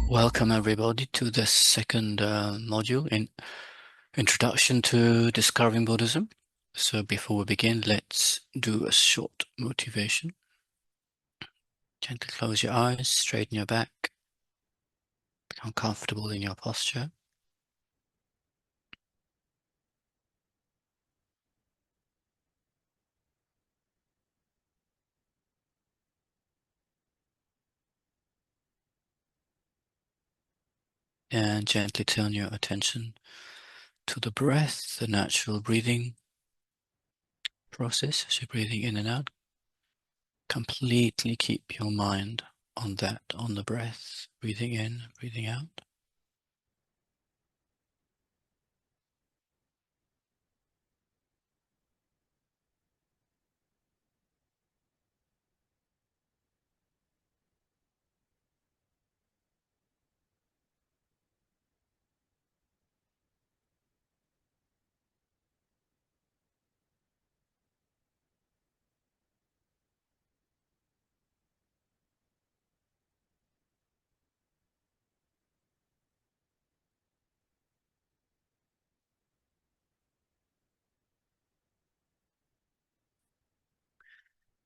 Welcome everybody to the second module in Introduction to Discovering Buddhism. So before we begin, let's do a short motivation. Gently close your eyes, straighten your back, become comfortable in your posture. And gently turn your attention to the breath, the natural breathing process. As you're breathing in and out, completely keep your mind on that, on the breath, breathing in, breathing out.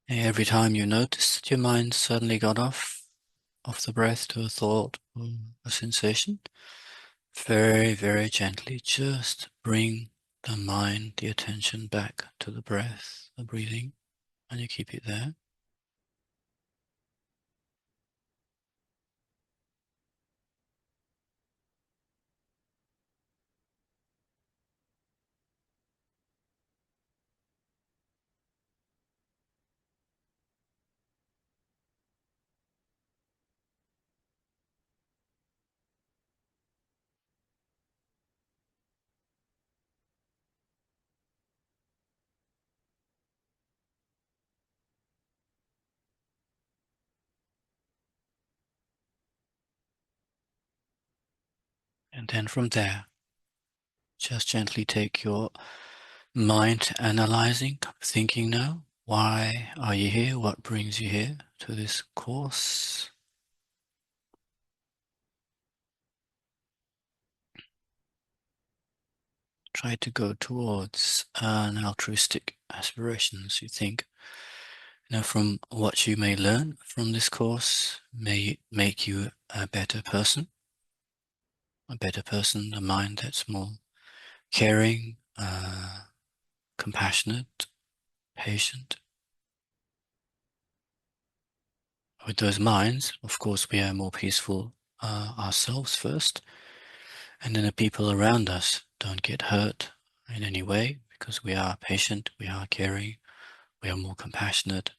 Every time you notice that your mind suddenly got off the breath to a thought or a sensation, very, very gently just bring the mind, the attention back to the breath, the breathing, and you keep it there. And then from there, just gently take your mind analyzing, thinking now. Why are you here? What brings you here to this course? Try to go towards an altruistic aspirations. You think, from what you may learn from this course may make you a better person, a mind that's more caring, compassionate, patient. With those minds, of course, we are more peaceful ourselves first, and then the people around us don't get hurt in any way because we are patient, we are caring, we are more compassionate.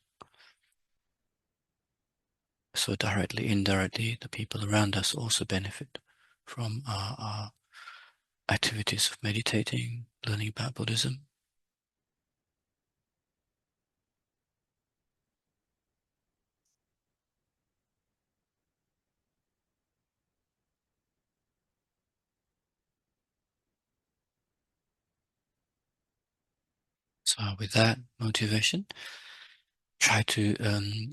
So directly, indirectly, the people around us also benefit from our activities of meditating, learning about Buddhism. So with that motivation, try to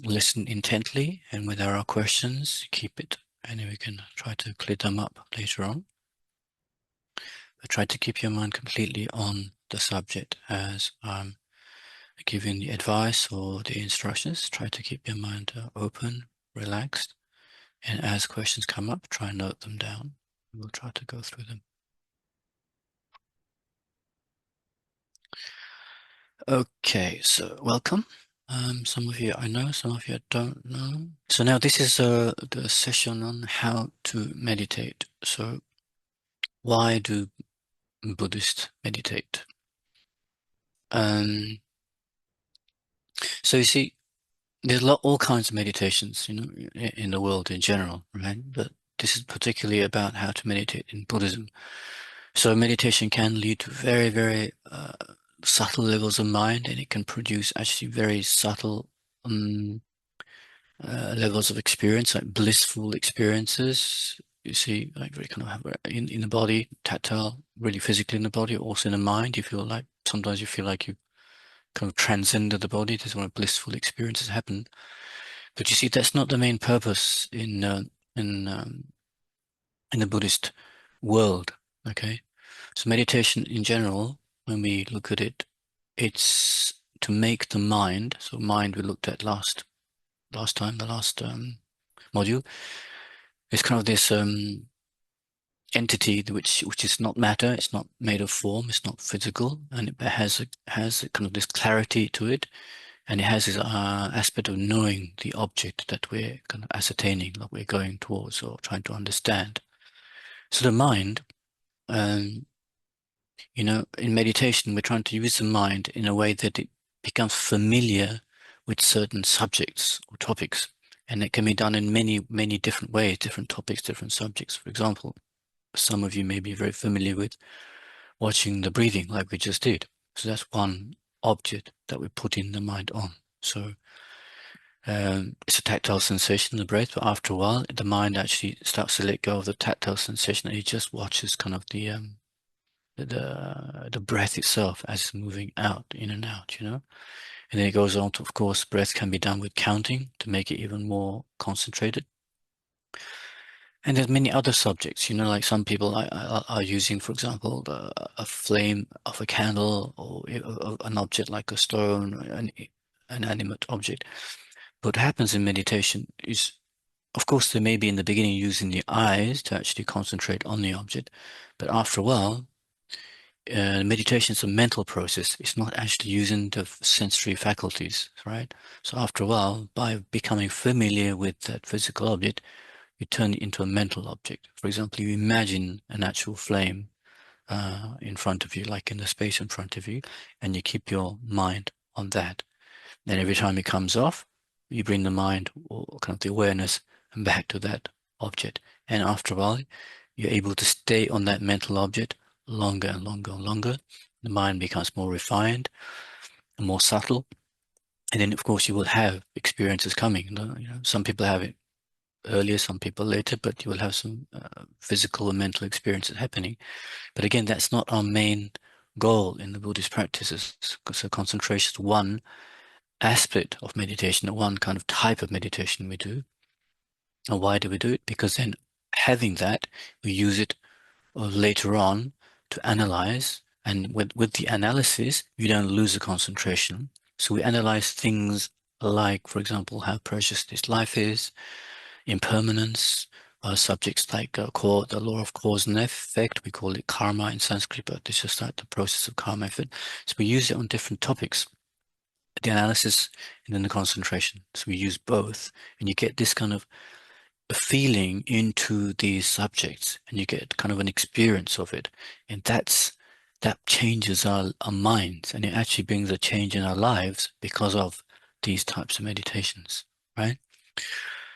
listen intently, and when there are questions, keep it, and we can try to clear them up later on. But try to keep your mind completely on the subject as I'm giving the advice or the instructions. Try to keep your mind open, relaxed, and as questions come up, try and note them down. We'll try to go through them. Okay, so welcome. Some of you I know, some of you I don't know. So now this is the session on how to meditate. So why do Buddhists meditate? So you see, there's all kinds of meditations, in the world in general, right? But this is particularly about how to meditate in Buddhism. So meditation can lead to very, very subtle levels of mind, and it can produce actually very subtle levels of experience, like blissful experiences. You see, like very kind of have in the body, tactile, really physically in the body, also in the mind. You feel like sometimes you feel like you kind of transcended the body. There's one of blissful experiences happen. But you see, that's not the main purpose in in the Buddhist world. Okay, so meditation in general, when we look at it, it's to make the mind. So mind we looked at last time, the last module. It's kind of this entity which is not matter. It's not made of form. It's not physical, and it has a kind of this clarity to it, and it has this aspect of knowing the object that we're kind of ascertaining, that we're going towards or trying to understand. So the mind, um, in meditation, we're trying to use the mind in a way that it becomes familiar with certain subjects or topics. And it can be done in many, many different ways, different topics, different subjects. For example, some of you may be very familiar with watching the breathing like we just did. So that's one object that we put in the mind on. So it's a tactile sensation, the breath, but after a while, the mind actually starts to let go of the tactile sensation and it just watches kind of the breath itself as it's moving out, in and out, And then it goes on to, of course, breath can be done with counting to make it even more concentrated. And there's many other subjects, like some people are using, for example, a flame of a candle or an object like a stone, an animate object. What happens in meditation is, of course, they may be in the beginning using the eyes to actually concentrate on the object, but after a while, meditation is a mental process. It's not actually using the sensory faculties, right? So after a while, by becoming familiar with that physical object, you turn it into a mental object. For example, you imagine an actual flame in front of you, like in the space in front of you, and you keep your mind on that. Then every time it comes off, you bring the mind or kind of the awareness back to that object. And after a while, you're able to stay on that mental object longer and longer and longer. The mind becomes more refined and more subtle. And then, of course, you will have experiences coming. Some people have it earlier, some people later, but you will have some physical and mental experiences happening. But again, that's not our main goal in the Buddhist practices. So concentration is one aspect of meditation, one kind of type of meditation we do. And why do we do it? Because then having that, we use it later on to analyze. And with the analysis, you don't lose the concentration. So we analyze things like, for example, how precious this life is, impermanence, subjects like the law of cause and effect. We call it karma in Sanskrit, but this is like the process of karma effect. So we use it on different topics, the analysis and then the concentration. So we use both, and you get this kind of a feeling into these subjects, and you get kind of an experience of it, and that changes our minds, and it actually brings a change in our lives because of these types of meditations, right?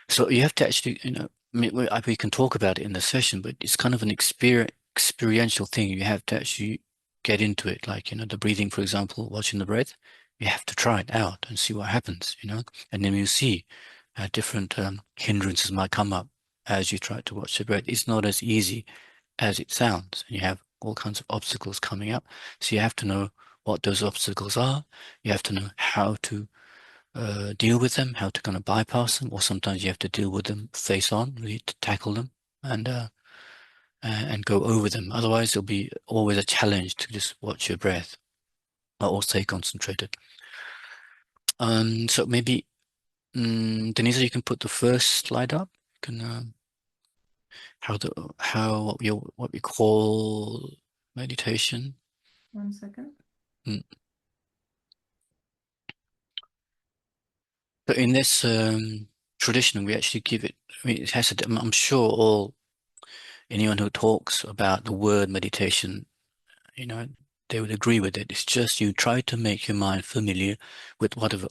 So you have to actually, I mean, we can talk about it in the session, but it's kind of an experiential thing. You have to actually get into it, like, the breathing, for example, watching the breath. You have to try it out and see what happens, and then you see different hindrances might come up as you try to watch the breath. It's not as easy as it sounds, and you have all kinds of obstacles coming up. So you have to know what those obstacles are. You have to know how to deal with them, how to kind of bypass them, or sometimes you have to deal with them face on, really to tackle them and go over them. Otherwise, it'll be always a challenge to just watch your breath or stay concentrated. So maybe Denise, you can put the first slide up. You can what we call meditation. 1 second. But in this tradition, we actually give it. I mean, it has. I'm sure anyone who talks about the word meditation, they would agree with it. It's just you try to make your mind familiar with whatever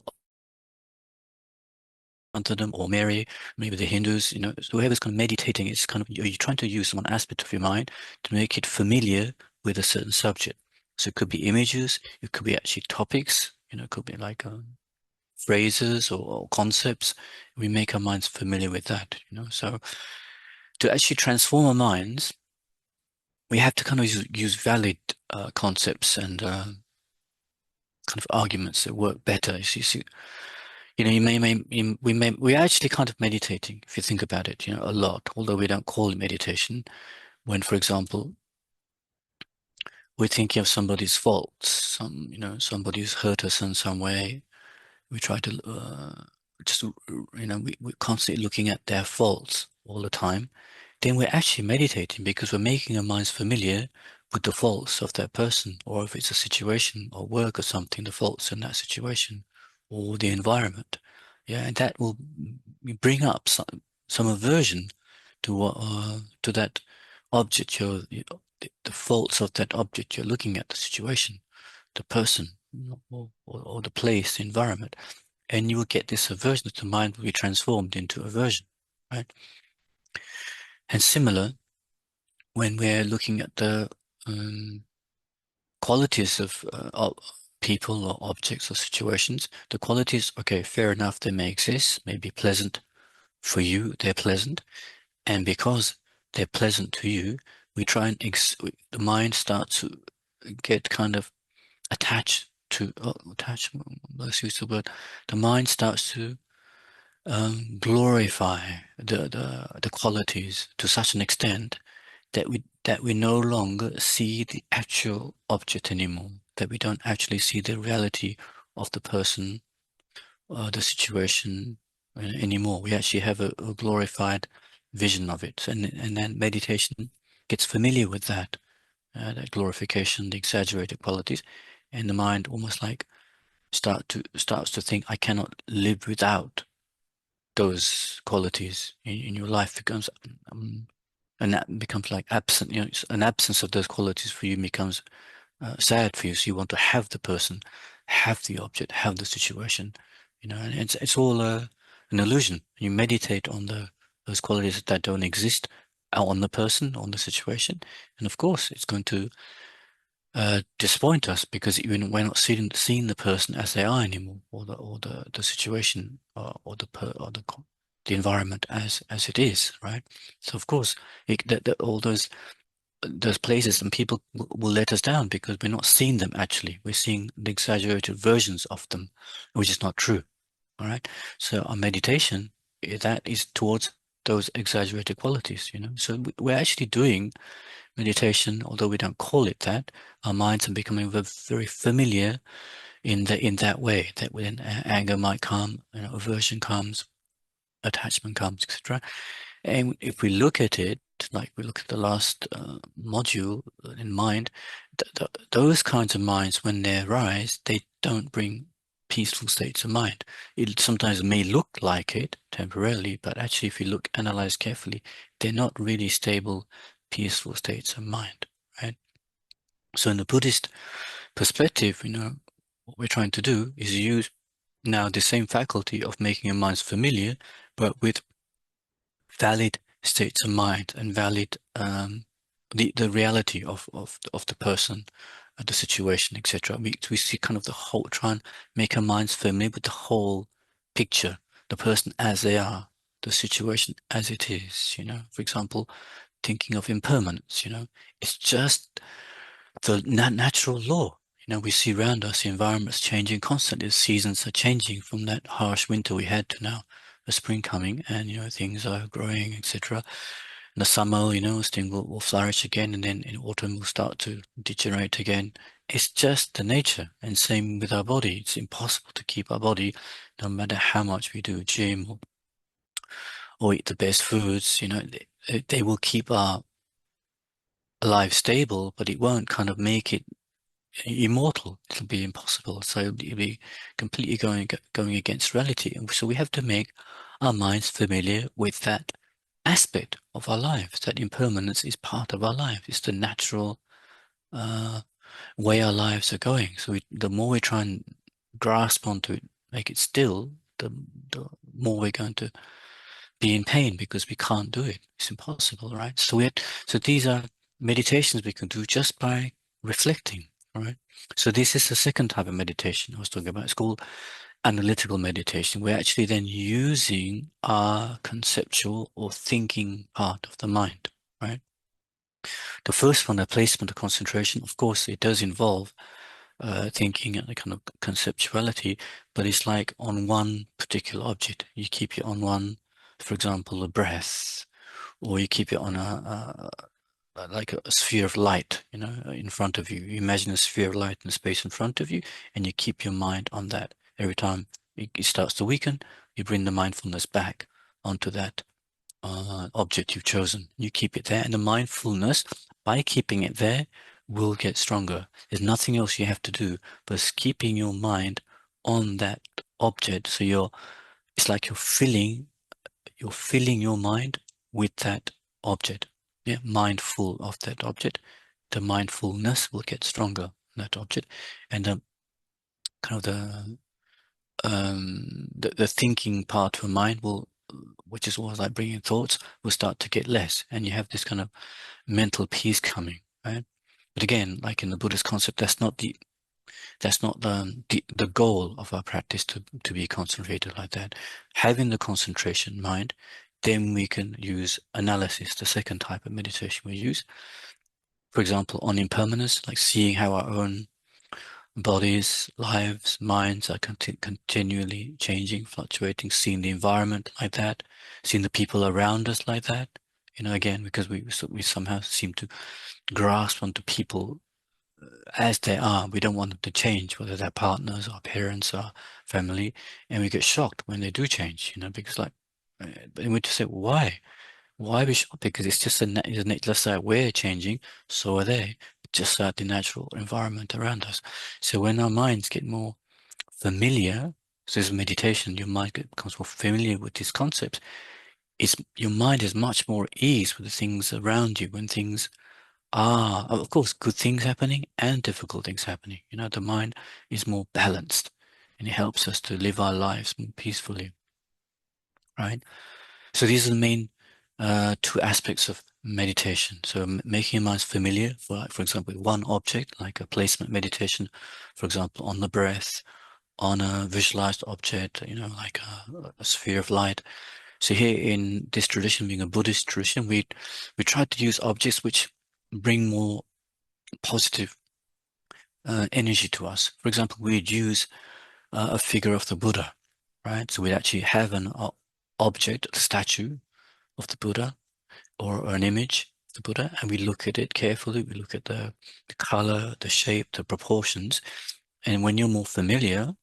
onto them, or Mary, maybe the Hindus, so whoever's kind of meditating, it's kind of, you're trying to use one aspect of your mind to make it familiar with a certain subject. So it could be images, it could be actually topics, it could be like phrases or concepts. We make our minds familiar with that, So to actually transform our minds, we have to kind of use valid concepts and kind of arguments that work better. You see, we're actually kind of meditating, if you think about it, a lot, although we don't call it meditation. When, for example, we're thinking of somebody's faults, somebody who's hurt us in some way, we try to just, we're constantly looking at their faults all the time, then we're actually meditating because we're making our minds familiar with the faults of that person, or if it's a situation or work or something, the faults in that situation or the environment. Yeah, and that will bring up some aversion to to that object the faults of that object you're looking at, the situation, the person, or the place, the environment, and you will get this aversion. That the mind will be transformed into aversion, right? And similar, when we're looking at the um, qualities of people or objects or situations, the qualities, okay, fair enough, they may exist, may be pleasant for you, they're pleasant, and because they're pleasant to you, we try and the mind starts to get kind of attached to, let's use the word, the mind starts to glorify the qualities to such an extent that we no longer see the actual object anymore, that we don't actually see the reality of the person, the situation anymore. We actually have a glorified vision of it, and then meditation gets familiar with that glorification, the exaggerated qualities, and the mind almost like starts to think, I cannot live without those qualities in your life. Becomes and that becomes like absent, an absence of those qualities for you becomes sad for you. So you want to have the person, have the object, have the situation, and it's all an illusion. You meditate on those qualities that don't exist, on the person, on the situation, and of course it's going to disappoint us because even we're not seeing the person as they are anymore, or the situation, or the environment as it is, right? So of course, all those places and people will let us down because we're not seeing them actually. We're seeing the exaggerated versions of them, which is not true. All right. So our meditation, that is towards those exaggerated qualities. So we're actually doing meditation, although we don't call it that. Our minds are becoming very familiar in that way. That when anger might come, aversion comes, attachment comes, etc. And if we look at it, like we look at the last module in mind, those kinds of minds, when they arise, they don't bring peaceful states of mind. It sometimes may look like it temporarily, but actually, if you analyze carefully, they're not really stable, peaceful states of mind, right? So in the Buddhist perspective, what we're trying to do is use now the same faculty of making our minds familiar, but with valid states of mind and valid the reality of the person, the situation, etc. We see kind of the whole, try and make our minds familiar with the whole picture, the person as they are, the situation as it is. For example, thinking of impermanence. It's just the natural law. We see around us the environment's changing constantly. The seasons are changing from that harsh winter we had to now the spring coming, and things are growing, etc. In the summer, things will flourish again, and then in autumn will start to degenerate again. It's just the nature, and same with our body. It's impossible to keep our body, no matter how much we do gym or eat the best foods. They will keep our life stable, but it won't kind of make it immortal. It'll be impossible. So it'll be completely going against reality. And so we have to make our minds familiar with that aspect of our lives. That impermanence is part of our life. It's the natural uh, way our lives are going. So the more we try and grasp onto it, make it still, the more we're going to be in pain because we can't do it. It's impossible, right? So these are meditations we can do just by reflecting, right? So this is the second type of meditation I was talking about. It's called analytical meditation. We're actually then using our conceptual or thinking part of the mind, right? The first one, the placement of concentration, of course, it does involve thinking and the kind of conceptuality, but it's like on one particular object. You keep it on one, for example, the breath, or you keep it on like a sphere of light, in front of you. You imagine a sphere of light in the space in front of you, and you keep your mind on that. Every time it starts to weaken, you bring the mindfulness back onto that object you've chosen. You keep it there, and the mindfulness, by keeping it there, will get stronger. There's nothing else you have to do but keeping your mind on that object. So it's like you're filling your mind with that object. Yeah, mindful of that object. The mindfulness will get stronger on that object, and kind of the thinking part of your mind will, which is always like bringing thoughts, will start to get less, and you have this kind of mental peace coming, right? But again, like in the Buddhist concept, that's not the goal of our practice to be concentrated like that. Having the concentration mind, then we can use analysis, the second type of meditation we use. For example, on impermanence, like seeing how our own bodies, lives, minds are continually changing, fluctuating, seeing the environment like that, seeing the people around us like that. Again, because we somehow seem to grasp onto people as they are. We don't want them to change, whether they're partners, our parents, our family, and we get shocked when they do change. Because and we just say, why? Why are we shocked? Because it's just just like we're changing, so are they. Just like the natural environment around us. So when our minds get more familiar, so this is meditation, your mind becomes more familiar with these concepts. Your mind is much more at ease with the things around you when things of course, good things happening and difficult things happening. The mind is more balanced and it helps us to live our lives more peacefully, right? So these are the main two aspects of meditation. So making your minds familiar, for example, with one object, like a placement meditation, for example, on the breath, on a visualized object, like a sphere of light. So here in this tradition, being a Buddhist tradition, we try to use objects which bring more positive energy to us. For example, we'd use a figure of the Buddha, right? So we'd actually have an object, a statue of the Buddha, or an image of the Buddha, and we look at it carefully. We look at the color, the shape, the proportions. And when you're more familiar,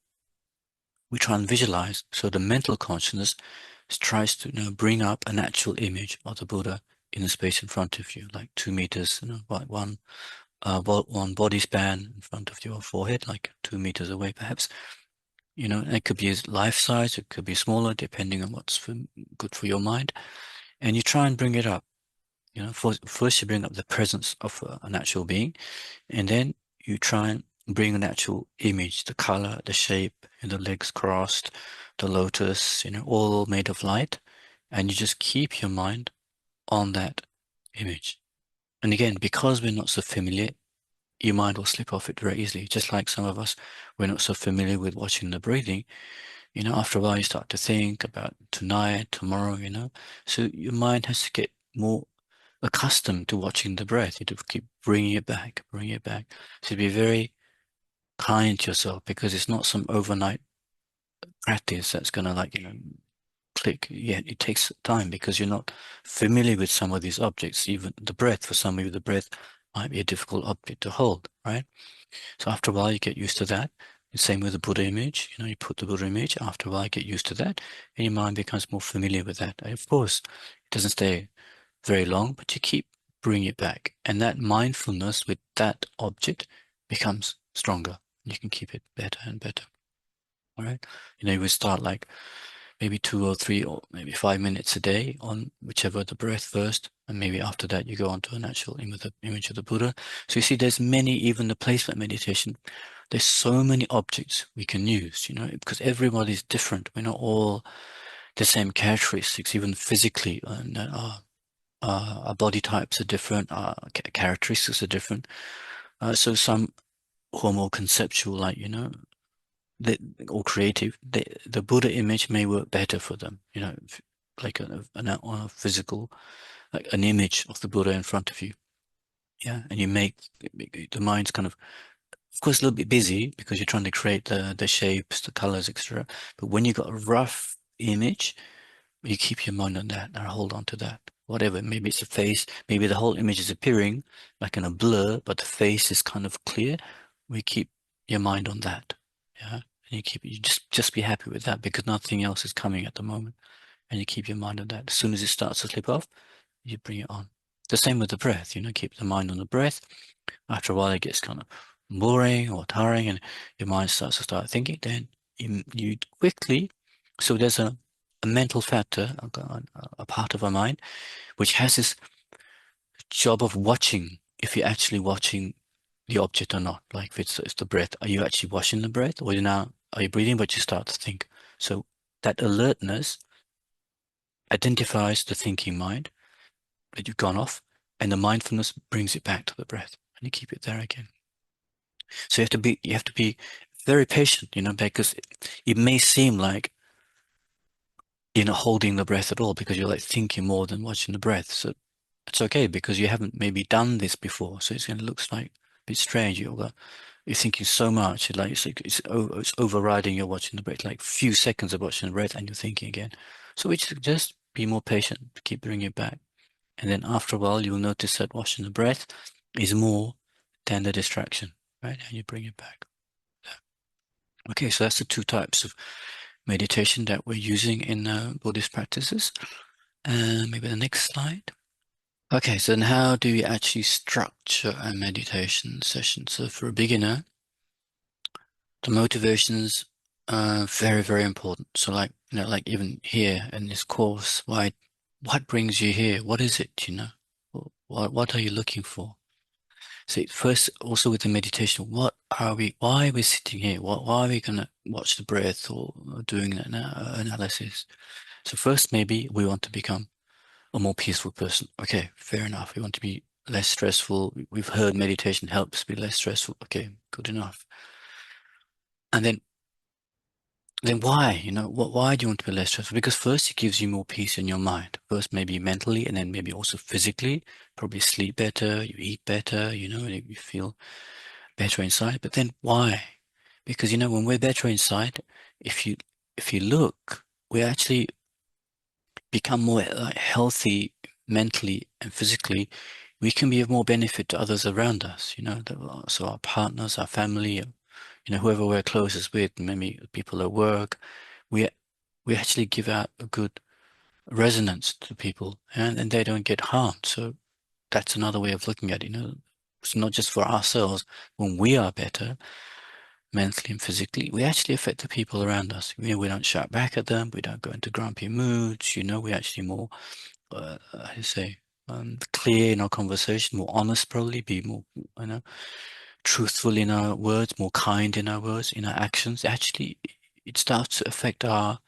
we try and visualize. So the mental consciousness tries to bring up an actual image of the Buddha in the space in front of you, like 2 meters, like one body span in front of your forehead, like 2 meters away, perhaps. It could be life size, it could be smaller, depending on what's good for your mind. And you try and bring it up. First you bring up the presence of an actual being, and then you try and bring an actual image, the color, the shape, and the legs crossed, the lotus, all made of light, and you just keep your mind on that image. And again, because we're not so familiar, your mind will slip off it very easily. Just like some of us, we're not so familiar with watching the breathing. After a while, you start to think about tonight, tomorrow, So your mind has to get more accustomed to watching the breath. You have to keep bringing it back, bringing it back. So be very kind to yourself, because it's not some overnight practice that's going to click. Yeah, it takes time because you're not familiar with some of these objects. Even the breath, for some of you, the breath might be a difficult object to hold, right? So after a while, you get used to that. The same with the Buddha image. You put the Buddha image. After a while, you get used to that, and your mind becomes more familiar with that. And of course, it doesn't stay very long, but you keep bringing it back, and that mindfulness with that object becomes stronger. You can keep it better and better. All right. You would start like maybe 2 or 3 or maybe 5 minutes a day on whichever the breath first, and maybe after that you go on to an actual image of the Buddha. So you see, there's many, even the placement meditation, there's so many objects we can use, because everybody's different. We're not all the same characteristics, even physically, and our body types are different, our characteristics are different. So some who are more conceptual, like, or creative, the Buddha image may work better for them, like on a physical, like an image of the Buddha in front of you. Yeah. And you make the mind's kind of Of course, a little bit busy because you're trying to create the shapes, the colors, etc. But when you got a rough image, you keep your mind on that and hold on to that. Whatever, maybe it's a face, maybe the whole image is appearing like in a blur, but the face is kind of clear. We keep your mind on that. Yeah. And you just be happy with that because nothing else is coming at the moment. And you keep your mind on that. As soon as it starts to slip off, you bring it on. The same with the breath, keep the mind on the breath. After a while, it gets kind of boring or tiring, and your mind starts to start thinking. Then you quickly, so there's a mental factor, a part of our mind, which has this job of watching if you're actually watching the object or not. Like if it's the breath, are you actually watching the breath, or are you breathing, but you start to think? So that alertness identifies the thinking mind that you've gone off, and the mindfulness brings it back to the breath, and you keep it there again. So you have to be very patient, because it may seem like you're not holding the breath at all because you're like thinking more than watching the breath. So it's okay because you haven't maybe done this before. So it's going to look like a bit strange. You're thinking so much, it's overriding your watching the breath, like few seconds of watching the breath and you're thinking again. So we just be more patient, keep bringing it back. And then after a while, you'll notice that watching the breath is more than the distraction, right? And you bring it back. Okay, so that's the two types of meditation that we're using in Buddhist practices. And maybe the next slide. Okay, so then how do you actually structure a meditation session? So for a beginner, the motivations are very, very important. So like even here in this course, what brings you here? What is it? What are you looking for? So first, also with the meditation, why are we sitting here? Why are we going to watch the breath or doing an analysis? So first, maybe we want to become a more peaceful person. Okay, fair enough. We want to be less stressful. We've heard meditation helps be less stressful. Okay, good enough. And then why? Why do you want to be less stressful? Because first, it gives you more peace in your mind. First, maybe mentally, and then maybe also physically. Probably sleep better, you eat better, you feel better inside. But then why? Because when we're better inside, if you look, we actually become more like healthy mentally and physically. We can be of more benefit to others around us. So our partners, our family, whoever we're closest with, maybe people at work, we we actually give out a good resonance to people, and they don't get harmed. So that's another way of looking at it. It's not just for ourselves. When we are better mentally and physically, we actually affect the people around us. We don't shout back at them. We don't go into grumpy moods. We actually more, how do you say, clear in our conversation, more honest, probably be more, truthful in our words, more kind in our words, in our actions. Actually, it starts to affect our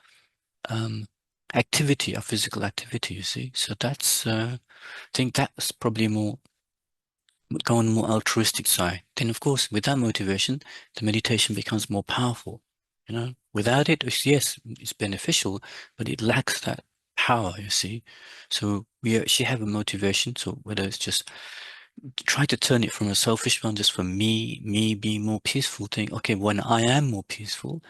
um, activity, our physical activity. You see, so I think that's probably more go on the more altruistic side, then of course, with that motivation, the meditation becomes more powerful. Without it, yes, it's beneficial, but it lacks that power, you see. So we actually have a motivation. So whether it's just try to turn it from a selfish one, just for me being more peaceful, think, okay, when I am more peaceful,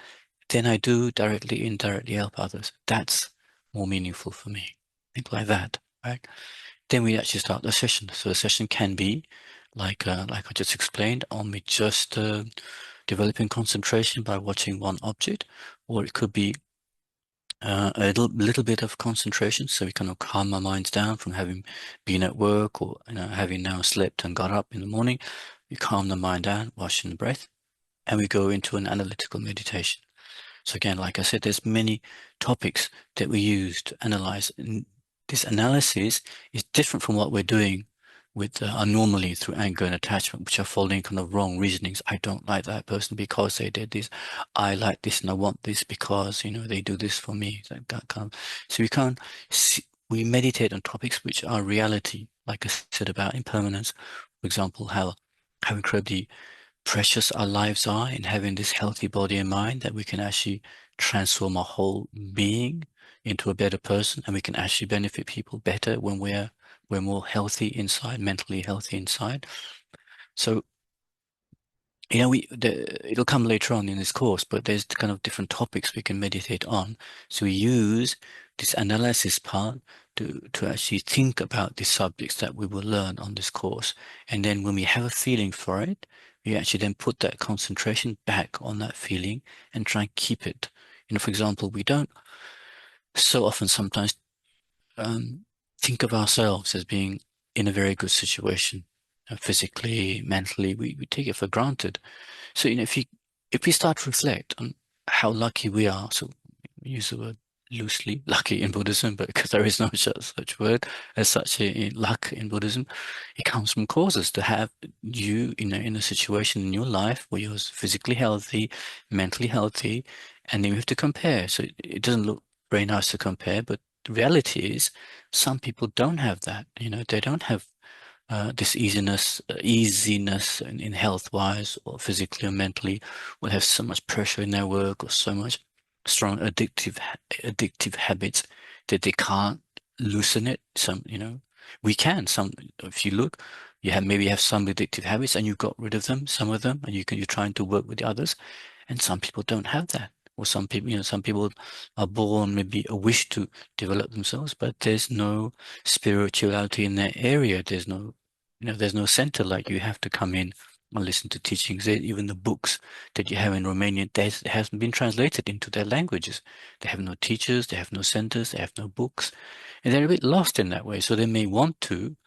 then I do directly, indirectly help others. That's more meaningful for me. Think like that, right? Then we actually start the session. So the session can be like I just explained, on me just developing concentration by watching one object, or it could be a little bit of concentration, so we kind of calm our minds down from having been at work or having now slept and got up in the morning. We calm the mind down, watching the breath, and we go into an analytical meditation. So again, like I said, there's many topics that we use to analyze. And this analysis is different from what we're doing with normally through anger and attachment, which are following kind of wrong reasonings. I don't like that person because they did this. I like this and I want this because they do this for me. That kind of. So we can't. We meditate on topics which are reality, like I said about impermanence, for example, how incredibly precious our lives are in having this healthy body and mind, that we can actually transform our whole being into a better person, and we can actually benefit people better when we're more healthy inside, mentally healthy inside. So it'll come later on in this course, but there's kind of different topics we can meditate on. So we use this analysis part to actually think about the subjects that we will learn on this course. And then when we have a feeling for it, we actually then put that concentration back on that feeling and try and keep it. For example, we don't so often sometimes think of ourselves as being in a very good situation, physically, mentally. We take it for granted. So, if we start to reflect on how lucky we are, so we use the word loosely, lucky in Buddhism, but because there is no such word as such in luck in Buddhism, it comes from causes to have you, in a situation in your life where you're physically healthy, mentally healthy, and then you have to compare. So it doesn't look very nice to compare, but the reality is some people don't have that. They don't have this easiness in health wise or physically or mentally, will have so much pressure in their work or so much strong addictive habits that they can't loosen it. We can. If you look, maybe you have some addictive habits and you got rid of them, some of them, and you're trying to work with the others. And some people don't have that. Or some people are born maybe a wish to develop themselves, but there's no spirituality in that area. There's no center like you have to come in and listen to teachings. Even the books that you have in Romanian, it hasn't been translated into their languages. They have no teachers, they have no centers, they have no books, and they're a bit lost in that way. So they may want to,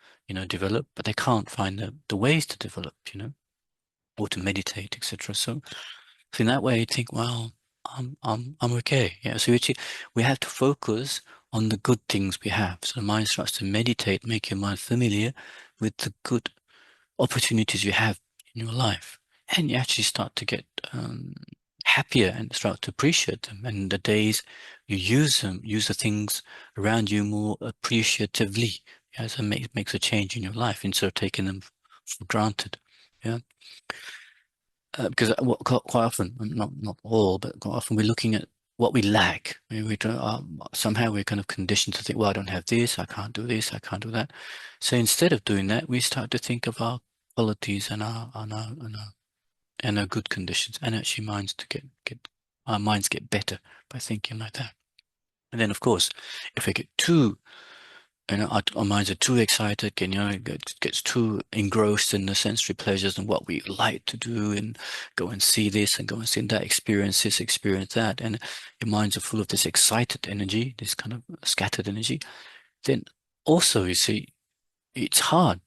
develop, but they can't find the ways to develop, or to meditate, etc. So in that way, you think, well, I'm okay. Yeah. So we have to focus on the good things we have. So the mind starts to meditate, make your mind familiar with the good opportunities you have in your life, and you actually start to get happier and start to appreciate them. And the days you use the things around you more appreciatively. Yeah, so it makes a change in your life instead of taking them for granted. Yeah. Because quite often, not all, but quite often we're looking at what we lack. We don't, somehow we're kind of conditioned to think, well, I don't have this, I can't do this, I can't do that. So instead of doing that, we start to think of our qualities and our good conditions, and actually our minds get better by thinking like that. And then, of course, if we get too our minds are too excited, gets too engrossed in the sensory pleasures and what we like to do, and go and see this and go and see that, experience this, experience that, and your minds are full of this excited energy, this kind of scattered energy. Then also, you see, it's hard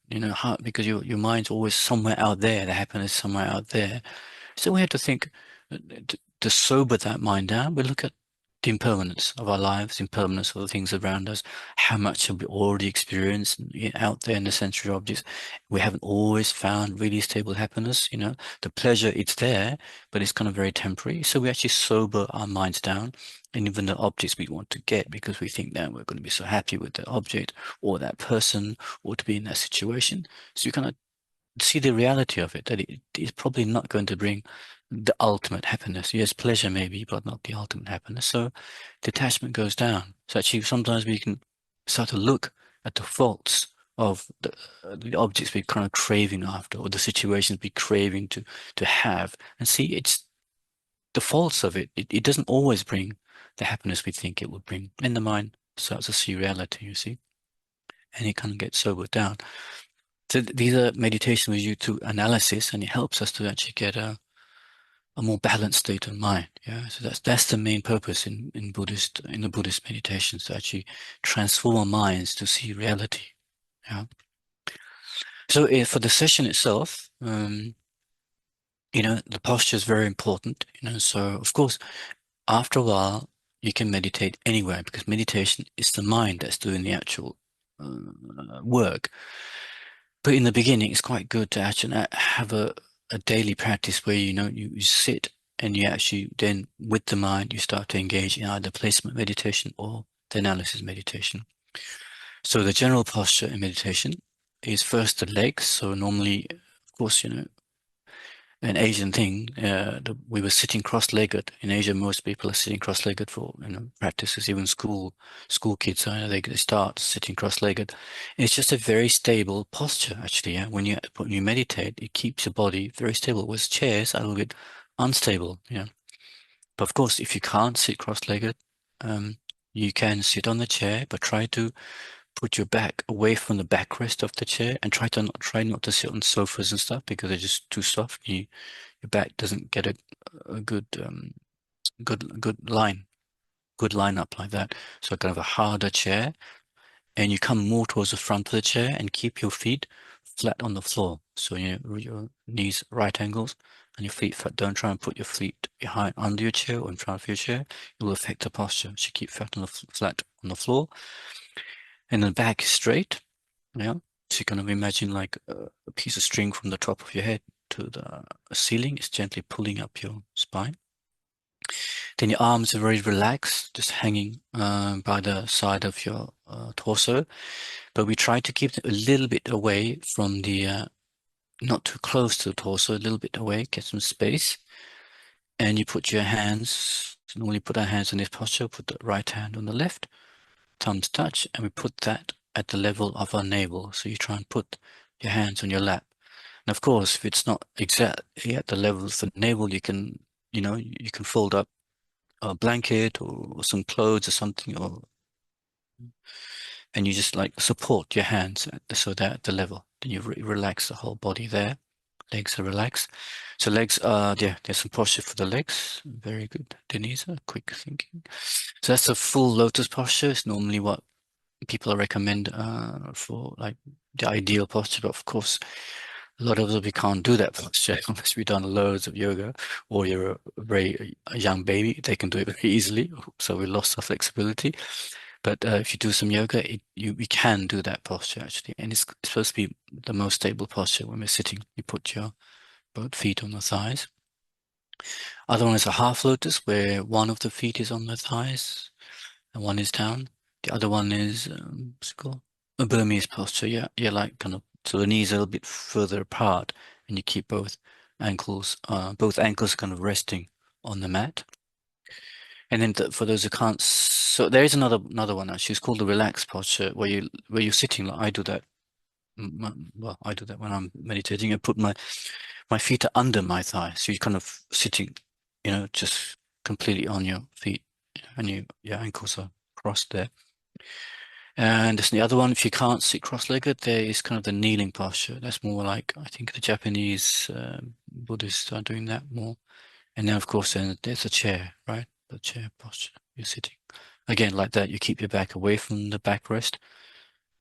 because your mind's always somewhere out there, the happiness somewhere out there. So we have to think to sober that mind down. We look at the impermanence of our lives, the impermanence of the things around us. How much have we already experienced out there in the sensory objects? We haven't always found really stable happiness. The pleasure, it's there, but it's kind of very temporary. So we actually sober our minds down, and even the objects we want to get because we think that we're going to be so happy with that object or that person or to be in that situation. So you kind of see the reality of it, that it is probably not going to bring the ultimate happiness. Yes, pleasure maybe, but not the ultimate happiness. So detachment goes down. So actually, sometimes we can start to look at the faults of the objects we're kind of craving after, or the situations we're craving to have, and see it's the faults of it. It doesn't always bring the happiness we think it would bring. And the mind starts to see reality, you see, and it kind of gets sobered down. So these are meditations we use to analysis, and it helps us to actually get a more balanced state of mind. Yeah, so that's the main purpose in the Buddhist meditations, to actually transform our minds to see reality. Yeah. So for the session itself, the posture is very important. So of course, after a while, you can meditate anywhere because meditation is the mind that's doing the actual work. But in the beginning, it's quite good to actually have a daily practice where you sit and you actually then with the mind you start to engage in either placement meditation or the analysis meditation. So the general posture in meditation is first the legs. So normally, of course, an Asian thing. We were sitting cross-legged. In Asia, most people are sitting cross-legged for, practices. Even school kids, they start sitting cross-legged. It's just a very stable posture, actually. Yeah, when you meditate, it keeps your body very stable. Whereas chairs are a little bit unstable. Yeah, but of course, if you can't sit cross-legged, um, you can sit on the chair, but try to put your back away from the backrest of the chair and try not to sit on sofas and stuff because they're just too soft. Your back doesn't get a good line up like that. So kind of a harder chair, and you come more towards the front of the chair and keep your feet flat on the floor. So your knees right angles and your feet flat. Don't try and put your feet behind under your chair or in front of your chair. It will affect the posture. So keep flat on the floor, and the back is straight. Yeah. So you kind of imagine like a piece of string from the top of your head to the ceiling is gently pulling up your spine. Then your arms are very relaxed, just hanging by the side of your torso. But we try to keep them a little bit away from not too close to the torso, a little bit away, get some space. And you put your hands, normally put our hands in this posture, put the right hand on the left, thumbs touch, and we put that at the level of our navel. So you try and put your hands on your lap. And of course, if it's not exactly at the level of the navel, you can fold up a blanket or some clothes or something, and you just like support your hands so they're at the level. Then you relax the whole body there. Legs are relaxed. So legs are, yeah, there's some posture for the legs. Very good, Denise. Quick thinking. So that's a full lotus posture. It's normally what people recommend for like the ideal posture. But of course, a lot of us, we can't do that posture unless we've done loads of yoga, or you're a young baby. They can do it very easily. So we lost our flexibility. But if you do some yoga, we can do that posture actually, and it's supposed to be the most stable posture when we're sitting. You put your both feet on the thighs. Other one is a half lotus, where one of the feet is on the thighs and one is down. The other one is what's it called? A Burmese posture. Yeah, yeah, like kind of so the knees are a little bit further apart, and you keep both ankles kind of resting on the mat. And then for those who can't, so there is another one actually. It's called the relaxed posture, where you're sitting. Like I do that. Well, I do that when I'm meditating. I put my feet are under my thighs, so you're kind of sitting, just completely on your feet, and your ankles are crossed there. And there's the other one. If you can't sit cross-legged, there is kind of the kneeling posture. That's more like I think the Japanese Buddhists are doing that more. And then, of course, then there's a chair, right? The chair posture. You're sitting. Again, like that, you keep your back away from the backrest,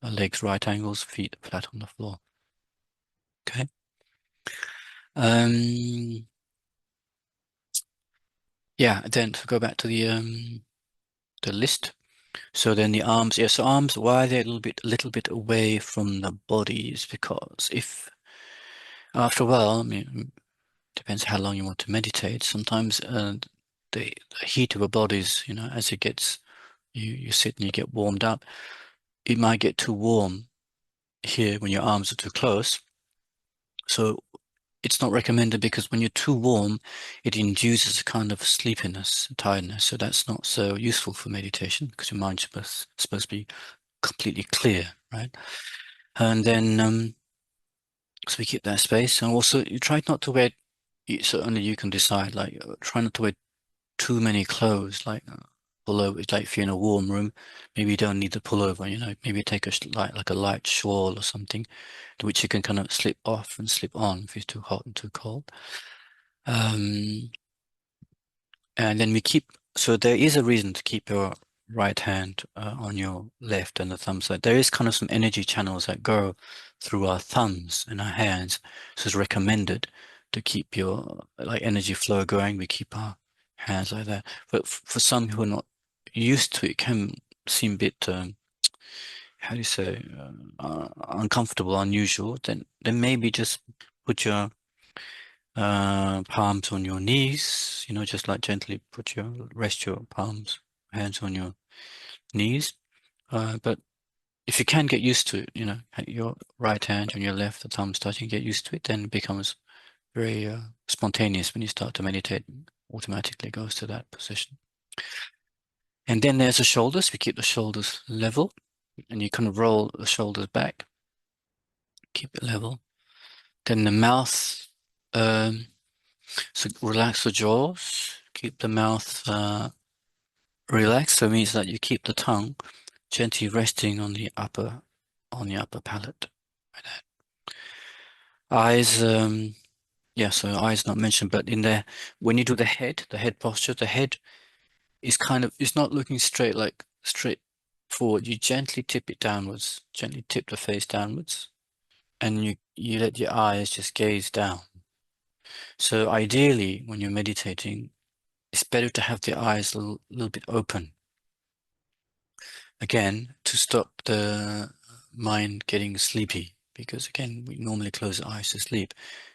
legs right angles, feet flat on the floor. Okay. Um, yeah, then to go back to the list. So then the arms, yeah, so arms, why they're a little bit away from the body is because if after a while, I mean, depends how long you want to meditate. Sometimes the heat of a body's, as it gets, you sit and you get warmed up, it might get too warm here when your arms are too close. So it's not recommended because when you're too warm, it induces a kind of sleepiness, tiredness. So that's not so useful for meditation because your mind's supposed to be completely clear, right? And then, so we keep that space. And also, you try not to wear, so only you can decide, like, try not to wear too many clothes, like pullover. Like if you're in a warm room, maybe you don't need the pullover, maybe take like a light shawl or something, which you can kind of slip off and slip on if it's too hot and too cold. Um, and then so there is a reason to keep your right hand on your left and the thumb side. There is kind of some energy channels that go through our thumbs and our hands. So it's recommended to keep your like energy flow going. We keep our hands like that. But for some who are not used to it, can seem a bit, how do you say, uncomfortable, unusual. Then maybe just put your palms on your knees, just like gently rest your hands on your knees. But if you can get used to it, your right hand on your left, the thumbs touching, get used to it, then it becomes very spontaneous when you start to meditate. Automatically goes to that position. And then there's the shoulders. We keep the shoulders level, and you kind of roll the shoulders back. Keep it level. Then the mouth. So relax the jaws. Keep the mouth relaxed. So it means that you keep the tongue gently resting on the upper palate. Like that. Eyes. Yeah. So eyes not mentioned, but in there, when you do the head posture, the head is kind of, it's not looking straight, like straight forward. You gently tip it downwards, gently tip the face downwards, and you let your eyes just gaze down. So ideally, when you're meditating, it's better to have the eyes a little bit open. Again, to stop the mind getting sleepy, because again, we normally close the eyes to sleep.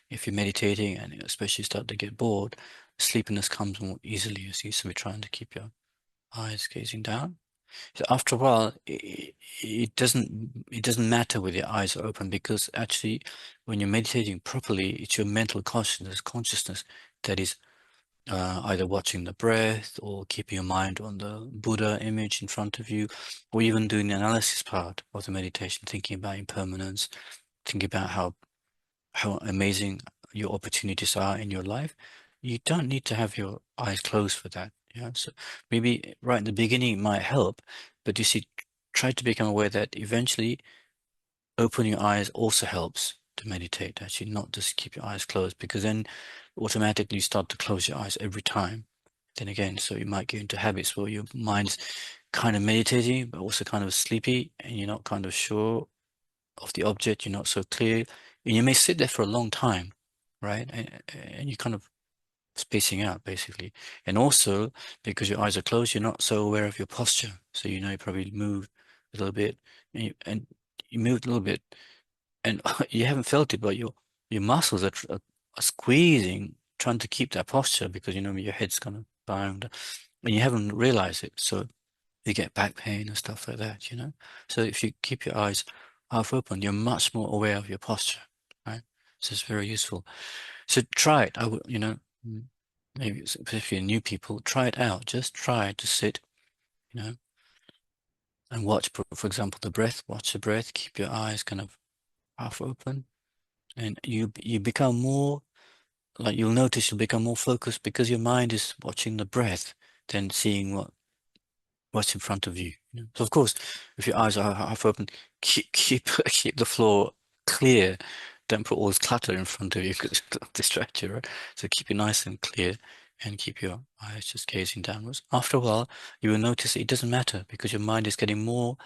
If you're meditating and especially start to get bored, sleepiness comes more easily, you see. So we're trying to keep your eyes gazing down. So after a while, it doesn't matter whether your eyes are open, because actually, when you're meditating properly, it's your mental consciousness that is either watching the breath or keeping your mind on the Buddha image in front of you, or even doing the analysis part of the meditation, thinking about impermanence, thinking about how amazing your opportunities are in your life. You don't need to have your eyes closed for that. Yeah. So maybe right in the beginning it might help, but you see, try to become aware that eventually opening your eyes also helps to meditate, actually, not just keep your eyes closed, because then automatically you start to close your eyes every time. Then again, so you might get into habits where your mind's kind of meditating, but also kind of sleepy, and you're not kind of sure of the object, you're not so clear, and you may sit there for a long time, right? And you kind of spacing out basically. And also because your eyes are closed, you're not so aware of your posture. So you probably move a little bit, and you moved a little bit, and you haven't felt it, but your muscles are squeezing, trying to keep that posture, because your head's kind of bound, and you haven't realized it. So you get back pain and stuff like that. So if you keep your eyes half open, you're much more aware of your posture, right? So it's very useful. So try it. I would, mm, maybe especially new people, try it out. Just try to sit, you know, and watch, for example, the breath. Watch the breath. Keep your eyes kind of half open, and you become more, like, you'll notice you'll become more focused, because your mind is watching the breath than seeing what's in front of you. So of course, if your eyes are half open, keep the floor clear. Don't put all this clutter in front of you, because it'll distract you, right? So keep it nice and clear, and keep your eyes just gazing downwards. After a while, you will notice it doesn't matter, because your mind is getting more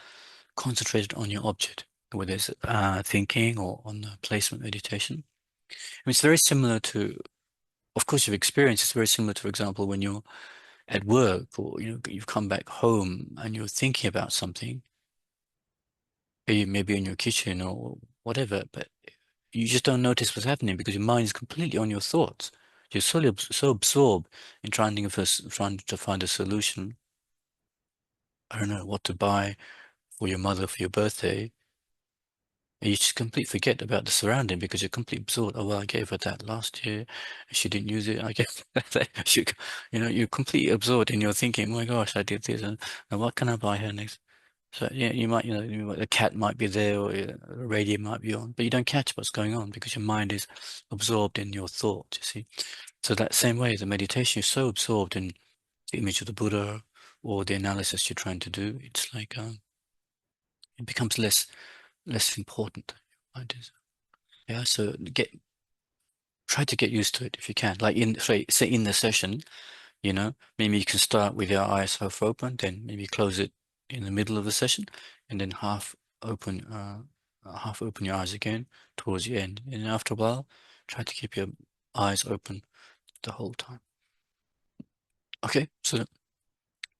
concentrated on your object, whether it's thinking or on the placement meditation. It's very similar to, of course, you've experienced. It's very similar to, for example, when you're at work, or you've come back home and you're thinking about something, maybe in your kitchen or whatever, but you just don't notice what's happening, because your mind is completely on your thoughts. You're so absorbed in trying to find a solution. I don't know what to buy for your mother for your birthday. And you just completely forget about the surrounding, because you're completely absorbed. Oh, well, I gave her that last year and she didn't use it. I gave her that. You're completely absorbed in your thinking, oh my gosh, I did this, and what can I buy her next? So yeah, the cat might be there, or the radio might be on, but you don't catch what's going on, because your mind is absorbed in your thoughts, you see. So that same way, the meditation is so absorbed in the image of the Buddha or the analysis you're trying to do, it's like it becomes less important. Right? Yeah, so try to get used to it if you can. Like say in the session, maybe you can start with your eyes half open, then maybe close it in the middle of the session, and then half open your eyes again towards the end. And after a while, try to keep your eyes open the whole time. Okay, so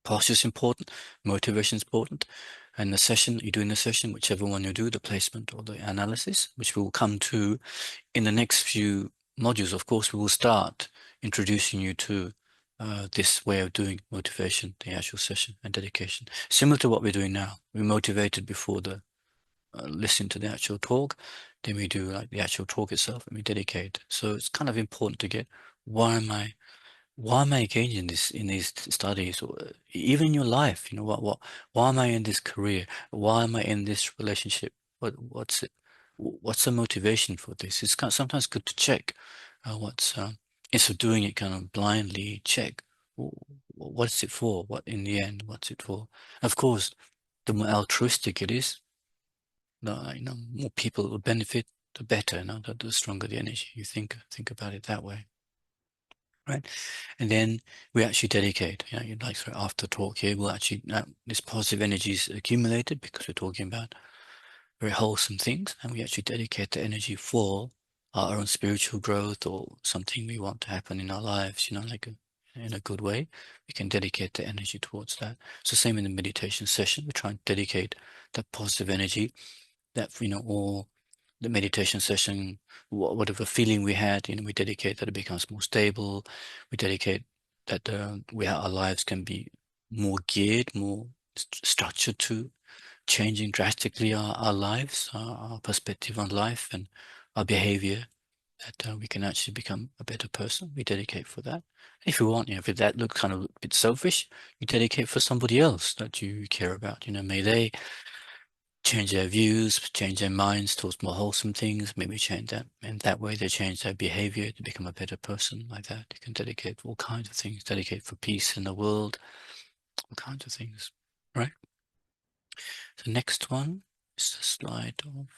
posture is important, motivation is important, and the session you do in the session, whichever one you do, the placement or the analysis, which we will come to in the next few modules. Of course, we will start introducing you to this way of doing motivation, the actual session and dedication, similar to what we're doing now. We motivated before the listen to the actual talk, then we do like the actual talk itself and we dedicate. So it's kind of important to get, why am I why am I engaged in this, in these studies, or even in your life? You know, why am I in this career? Why am I in this relationship? What's it? What's the motivation for this? It's kind of sometimes good to check what's instead of doing it kind of blindly. Check what is it for? What in the end? What's it for? Of course, the more altruistic it is, the more people will benefit, the better. The stronger the energy. You think about it that way, right? And then we actually dedicate, like sort of after talk here, we'll actually, this positive energy is accumulated because we're talking about very wholesome things, and we actually dedicate the energy for our own spiritual growth or something we want to happen in our lives, like in a good way. We can dedicate the energy towards that. So same in the meditation session, we try and dedicate that positive energy that, or the meditation session, whatever feeling we had, we dedicate that it becomes more stable. We dedicate that our lives can be more geared, more structured to changing drastically our lives, our perspective on life and our behavior, that we can actually become a better person. We dedicate for that. If you want, if that looks kind of a bit selfish, you dedicate for somebody else that you care about. May they change their views, change their minds towards more wholesome things, maybe change that. And that way they change their behavior to become a better person like that. You can dedicate all kinds of things, dedicate for peace in the world, all kinds of things, right? The next one is the slide of,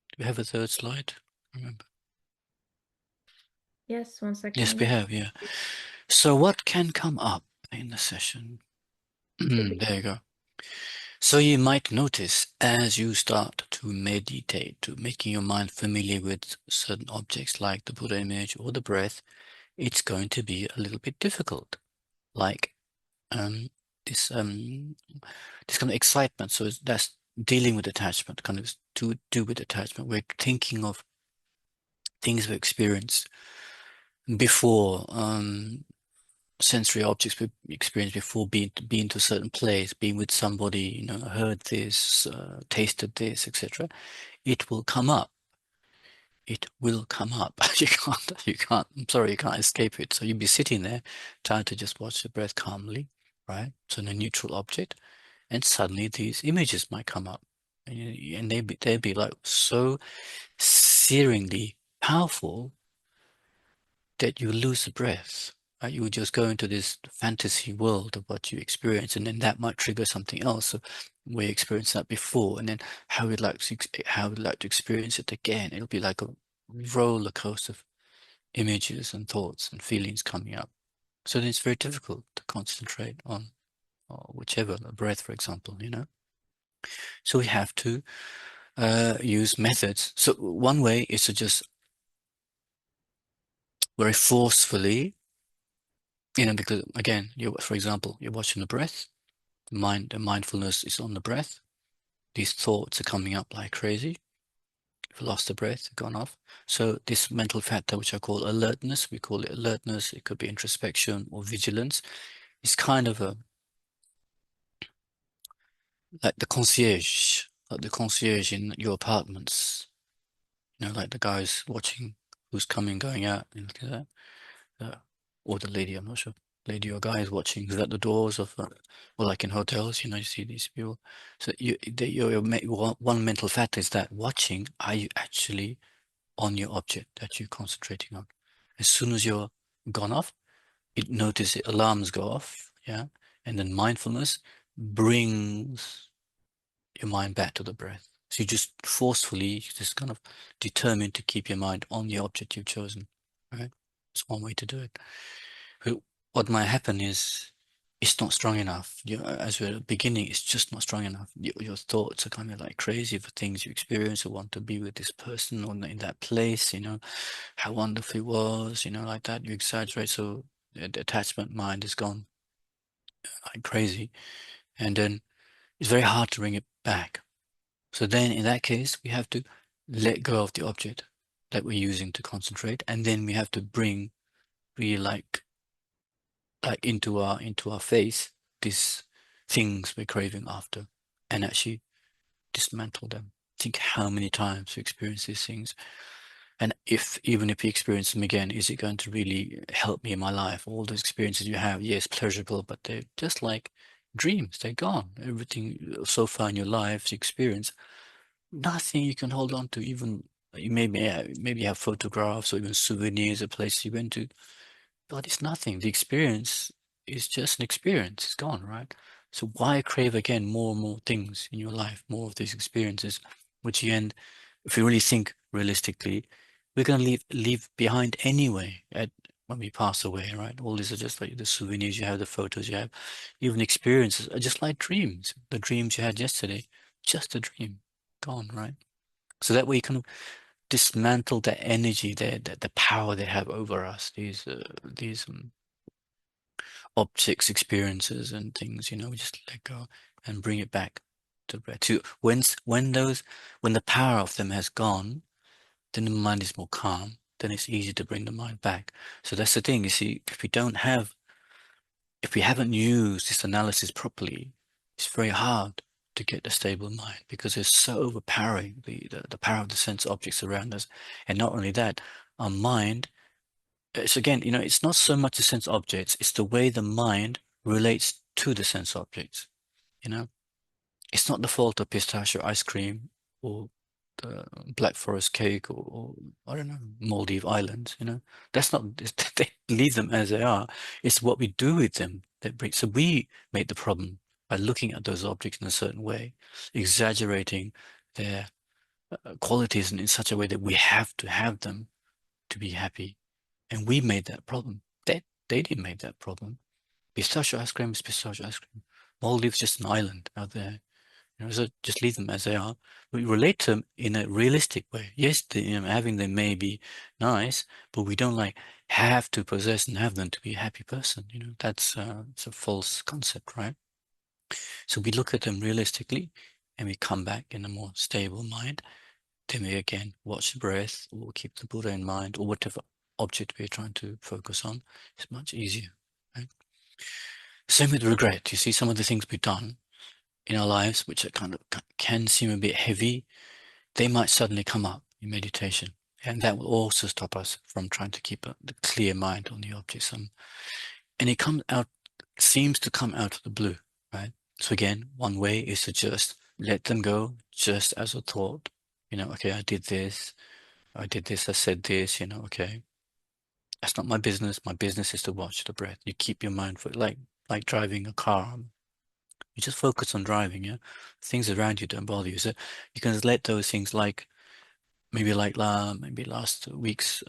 do we have a third slide? Remember? Yes, one Yes, we second. have, yeah. So what can come up in the session? There you go. So you might notice as you start to meditate, to making your mind familiar with certain objects like the Buddha image or the breath, it's going to be a little bit difficult. Like um, this this kind of excitement. So that's dealing with attachment, kind of to do with attachment. We're thinking of things we experienced before, sensory objects we experienced before, being to a certain place, being with somebody, heard this, tasted this, etc. It will come up. It will come up. You can't, I'm sorry, you can't escape it. So you'll be sitting there trying to just watch the breath calmly, right? So in a neutral object, and suddenly these images might come up. And they'd be like so searingly powerful that you lose the breath. Right? You would just go into this fantasy world of what you experience, and then that might trigger something else. So we experienced that before, and then how we'd like to experience it again. It'll be like a roller coaster of images and thoughts and feelings coming up. So then it's very difficult to concentrate on whichever, the breath, for example. So we have to use methods. So one way is to just very forcefully, because again, for example, you're watching the breath, the mindfulness is on the breath. These thoughts are coming up like crazy. You've lost the breath, gone off. So this mental factor, which I call alertness, we call it alertness. It could be introspection or vigilance. It's kind of like the concierge in your apartments. Like the guys watching who's coming, going out, and look at that. Or the lady, I'm not sure, lady or guy is watching, who's at the doors of, or like in hotels, you see these people. So one mental factor is that watching, are you actually on your object that you're concentrating on? As soon as you're gone off, it notices alarms go off, yeah, and then mindfulness brings your mind back to the breath. So you just forcefully, just kind of determined to keep your mind on the object you've chosen, right? It's one way to do it. But what might happen is it's not strong enough. As we're at the beginning, it's just not strong enough. Your thoughts are kind of like crazy for things you experience or want to be with this person or in that place, how wonderful it was, like that. You exaggerate, so the attachment mind is gone like crazy. And then it's very hard to bring it back. So then in that case, we have to let go of the object that we're using to concentrate, and then we have to bring really like into our face this things we're craving after, and actually dismantle them. Think how many times we experience these things. And even if you experience them again, is it going to really help me in my life? All those experiences you have, yes, pleasurable, but they're just like dreams. They're gone. Everything so far in your life, you experience, nothing you can hold on to. Even you maybe have photographs or even souvenirs of places you went to, but it's nothing. The experience is just an experience. It's gone, right? So why crave again more and more things in your life, more of these experiences, which you end, if you really think realistically, we're gonna leave behind anyway at when we pass away, right? All these are just like the souvenirs you have, the photos you have, even experiences are just like dreams. The dreams you had yesterday, just a dream, gone, right? So that way you kind of dismantle the energy, the power they have over us. These objects, experiences, and things. We just let go and bring it back to the breath. To when the power of them has gone, then the mind is more calm. Then it's easy to bring the mind back. So that's the thing. You see, if we haven't used this analysis properly, it's very hard to get a stable mind because it's so overpowering, the power of the sense objects around us. And not only that, our mind, it's again, it's not so much the sense objects, it's the way the mind relates to the sense objects. You know, it's not the fault of pistachio ice cream or the Black Forest cake or I don't know, Maldive Islands, That's not, they leave them as they are. It's what we do with them that breaks. So we made the problem by looking at those objects in a certain way, exaggerating their qualities in such a way that we have to have them to be happy. And we made that problem. They didn't make that problem. Pistachio ice cream is pistachio ice cream. Maldives just an island out there. So just leave them as they are. We relate to them in a realistic way. Yes, having them may be nice, but we don't like have to possess and have them to be a happy person. That's it's a false concept, right? So we look at them realistically, and we come back in a more stable mind. Then we again watch the breath, or keep the Buddha in mind, or whatever object we're trying to focus on. It's much easier, right? Same with regret. You see, some of the things we've done in our lives, which are kind of can seem a bit heavy, they might suddenly come up in meditation. And that will also stop us from trying to keep the clear mind on the objects. And it seems to come out of the blue, right? So again, one way is to just let them go, just as a thought. Okay, I did this, I said this, okay. That's not my business. My business is to watch the breath. You keep your mind for like driving a car. You just focus on driving, yeah. Things around you don't bother you. So you can let those things maybe last week's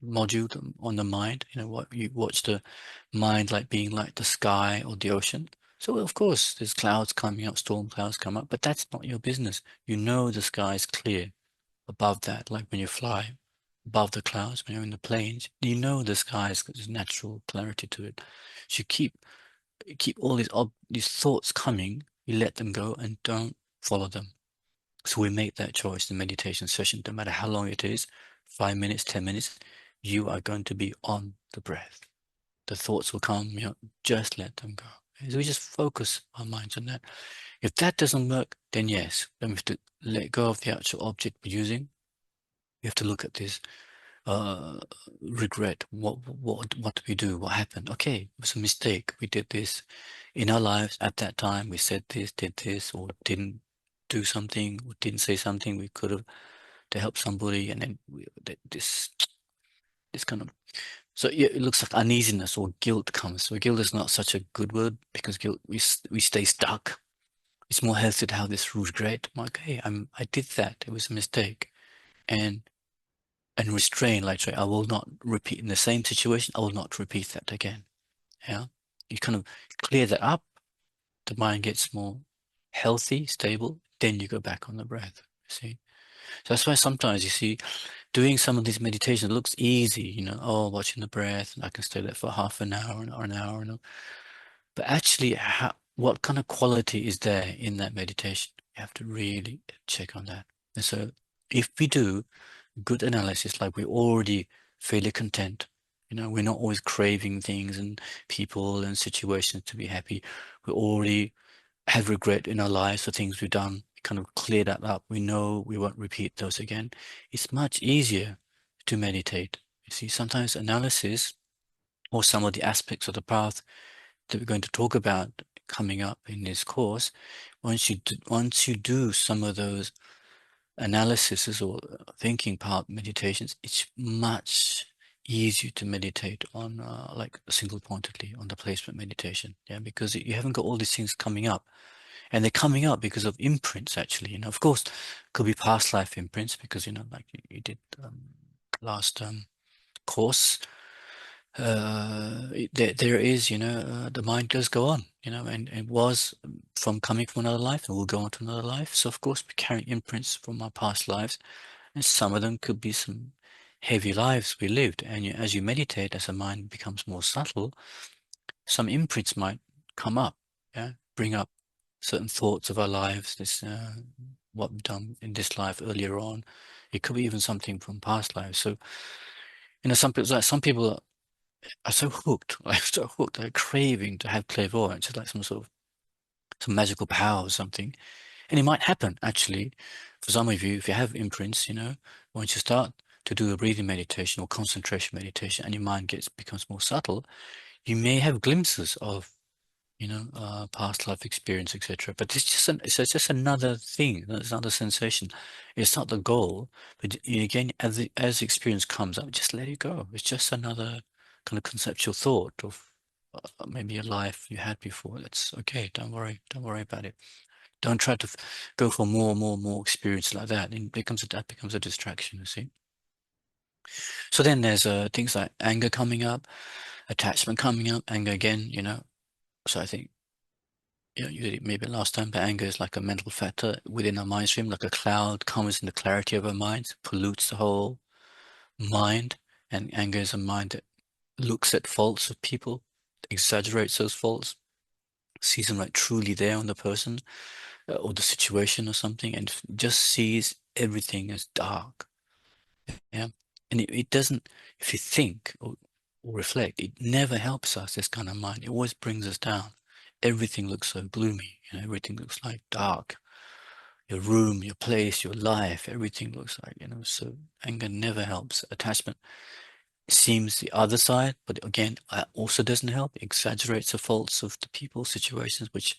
module on the mind. What you watch the mind like being like the sky or the ocean. So of course there's clouds coming up, storm clouds come up, but that's not your business. The sky is clear above that, like when you fly above the clouds, when you're in the plains, the sky has got this natural clarity to it. So you keep all these thoughts coming, you let them go and don't follow them. So we make that choice in meditation session, no matter how long it is, 5 minutes, 10 minutes, you are going to be on the breath. The thoughts will come, just let them go. So we just focus our minds on that. If that doesn't work, then yes, then we have to let go of the actual object we're using. We have to look at this uh, regret. What did we do? What happened? Okay, it was a mistake. We did this in our lives at that time. We said this, did this, or didn't do something, or didn't say something we could have to help somebody, and then this kind of so yeah, it looks like uneasiness or guilt comes. So guilt is not such a good word because guilt we stay stuck. It's more healthy to have this regret. I'm like, hey, I did that. It was a mistake, and restrain, like say, I will not repeat in the same situation. I will not repeat that again. Yeah, you kind of clear that up. The mind gets more healthy, stable. Then you go back on the breath. See, so that's why sometimes you see doing some of these meditations looks easy. Oh, watching the breath, and I can stay there for half an hour or an hour. But actually, what kind of quality is there in that meditation? You have to really check on that. And so, if we do good analysis, like we're already fairly content, You know, we're not always craving things and people and situations to be happy. We already have regret in our lives for things we've done. Kind of clear that up. We know we won't repeat those again. It's much easier to meditate. You see, sometimes analysis or some of the aspects of the path that we're going to talk about coming up in this course, once you do some of those analysis or thinking part meditations, it's much easier to meditate on like single pointedly on the placement meditation. Yeah, because you haven't got all these things coming up, and they're coming up because of imprints actually. You know, of course, could be past life imprints because like you did last course. There is, the mind does go on, and it was from coming from another life and will go on to another life. So of course we carry imprints from our past lives, and some of them could be some heavy lives we lived. And as you meditate, as the mind becomes more subtle, some imprints might come up, yeah, bring up certain thoughts of our lives, this what we've done in this life earlier on. It could be even something from past lives. So some people are so hooked, like so hooked, like craving to have clairvoyance. It's like some magical power or something. And it might happen actually for some of you if you have imprints, once you start to do a breathing meditation or concentration meditation and your mind becomes more subtle, you may have glimpses of past life experience, etc. But it's just another thing, it's another sensation. It's not the goal, but again, as the experience comes up, just let it go. It's just another kind of conceptual thought of maybe a life you had before. That's okay. Don't worry about it. Don't try to go for more experience like that. And that becomes a distraction. You see. So then there's things like anger coming up, attachment coming up, anger again. So I think you did it maybe last time, but anger is like a mental factor within our mind stream, like a cloud comes in the clarity of our minds, pollutes the whole mind. And anger is a mind that looks at faults of people, exaggerates those faults, sees them like truly there on the person or the situation or something, and just sees everything as dark. Yeah. And it doesn't, if you think or reflect, it never helps us, this kind of mind. It always brings us down. Everything looks so gloomy, everything looks like dark. Your room, your place, your life, everything looks like, so anger never helps. Attachment seems the other side, but again, also doesn't help. It exaggerates the faults of the people, situations, which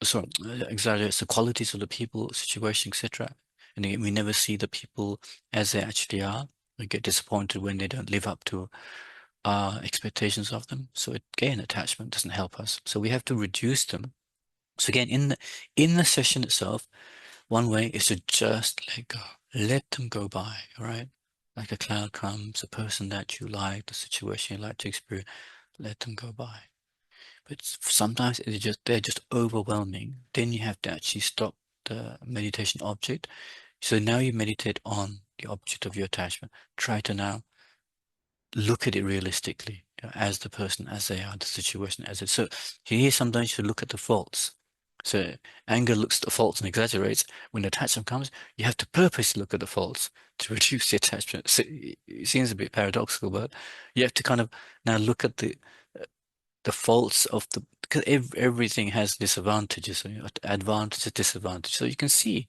sorry, exaggerates the qualities of the people, situation, etc. And again, we never see the people as they actually are. We get disappointed when they don't live up to our expectations of them. So again, attachment doesn't help us. So we have to reduce them. So again, in the session itself, one way is to just let them go by, all right? Like a cloud comes, a person that you like, the situation you like to experience, let them go by. But sometimes they're just overwhelming. Then you have to actually stop the meditation object. So now you meditate on the object of your attachment. Try to now look at it realistically, as the person, as they are, the situation as it. So here sometimes you look at the faults. So anger looks at the faults and exaggerates. When attachment comes, you have to purposely look at the faults to reduce the attachment. So it seems a bit paradoxical, but you have to kind of now look at the faults of because everything has disadvantages, advantages, disadvantages. So you can see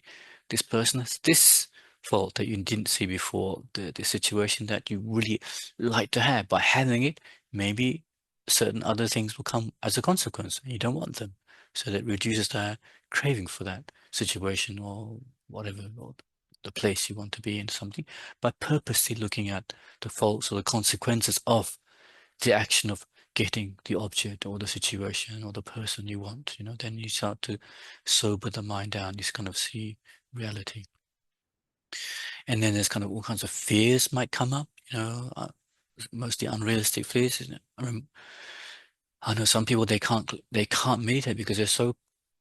this person has this fault that you didn't see before, the situation that you really like to have. By having it, maybe certain other things will come as a consequence, and you don't want them. So that reduces the craving for that situation or whatever, or the place you want to be in something, by purposely looking at the faults or the consequences of the action of getting the object or the situation or the person you want, then you start to sober the mind down. You kind of see reality. And then there's kind of all kinds of fears might come up, mostly unrealistic fears, isn't it? I know some people, they can't meditate because they're so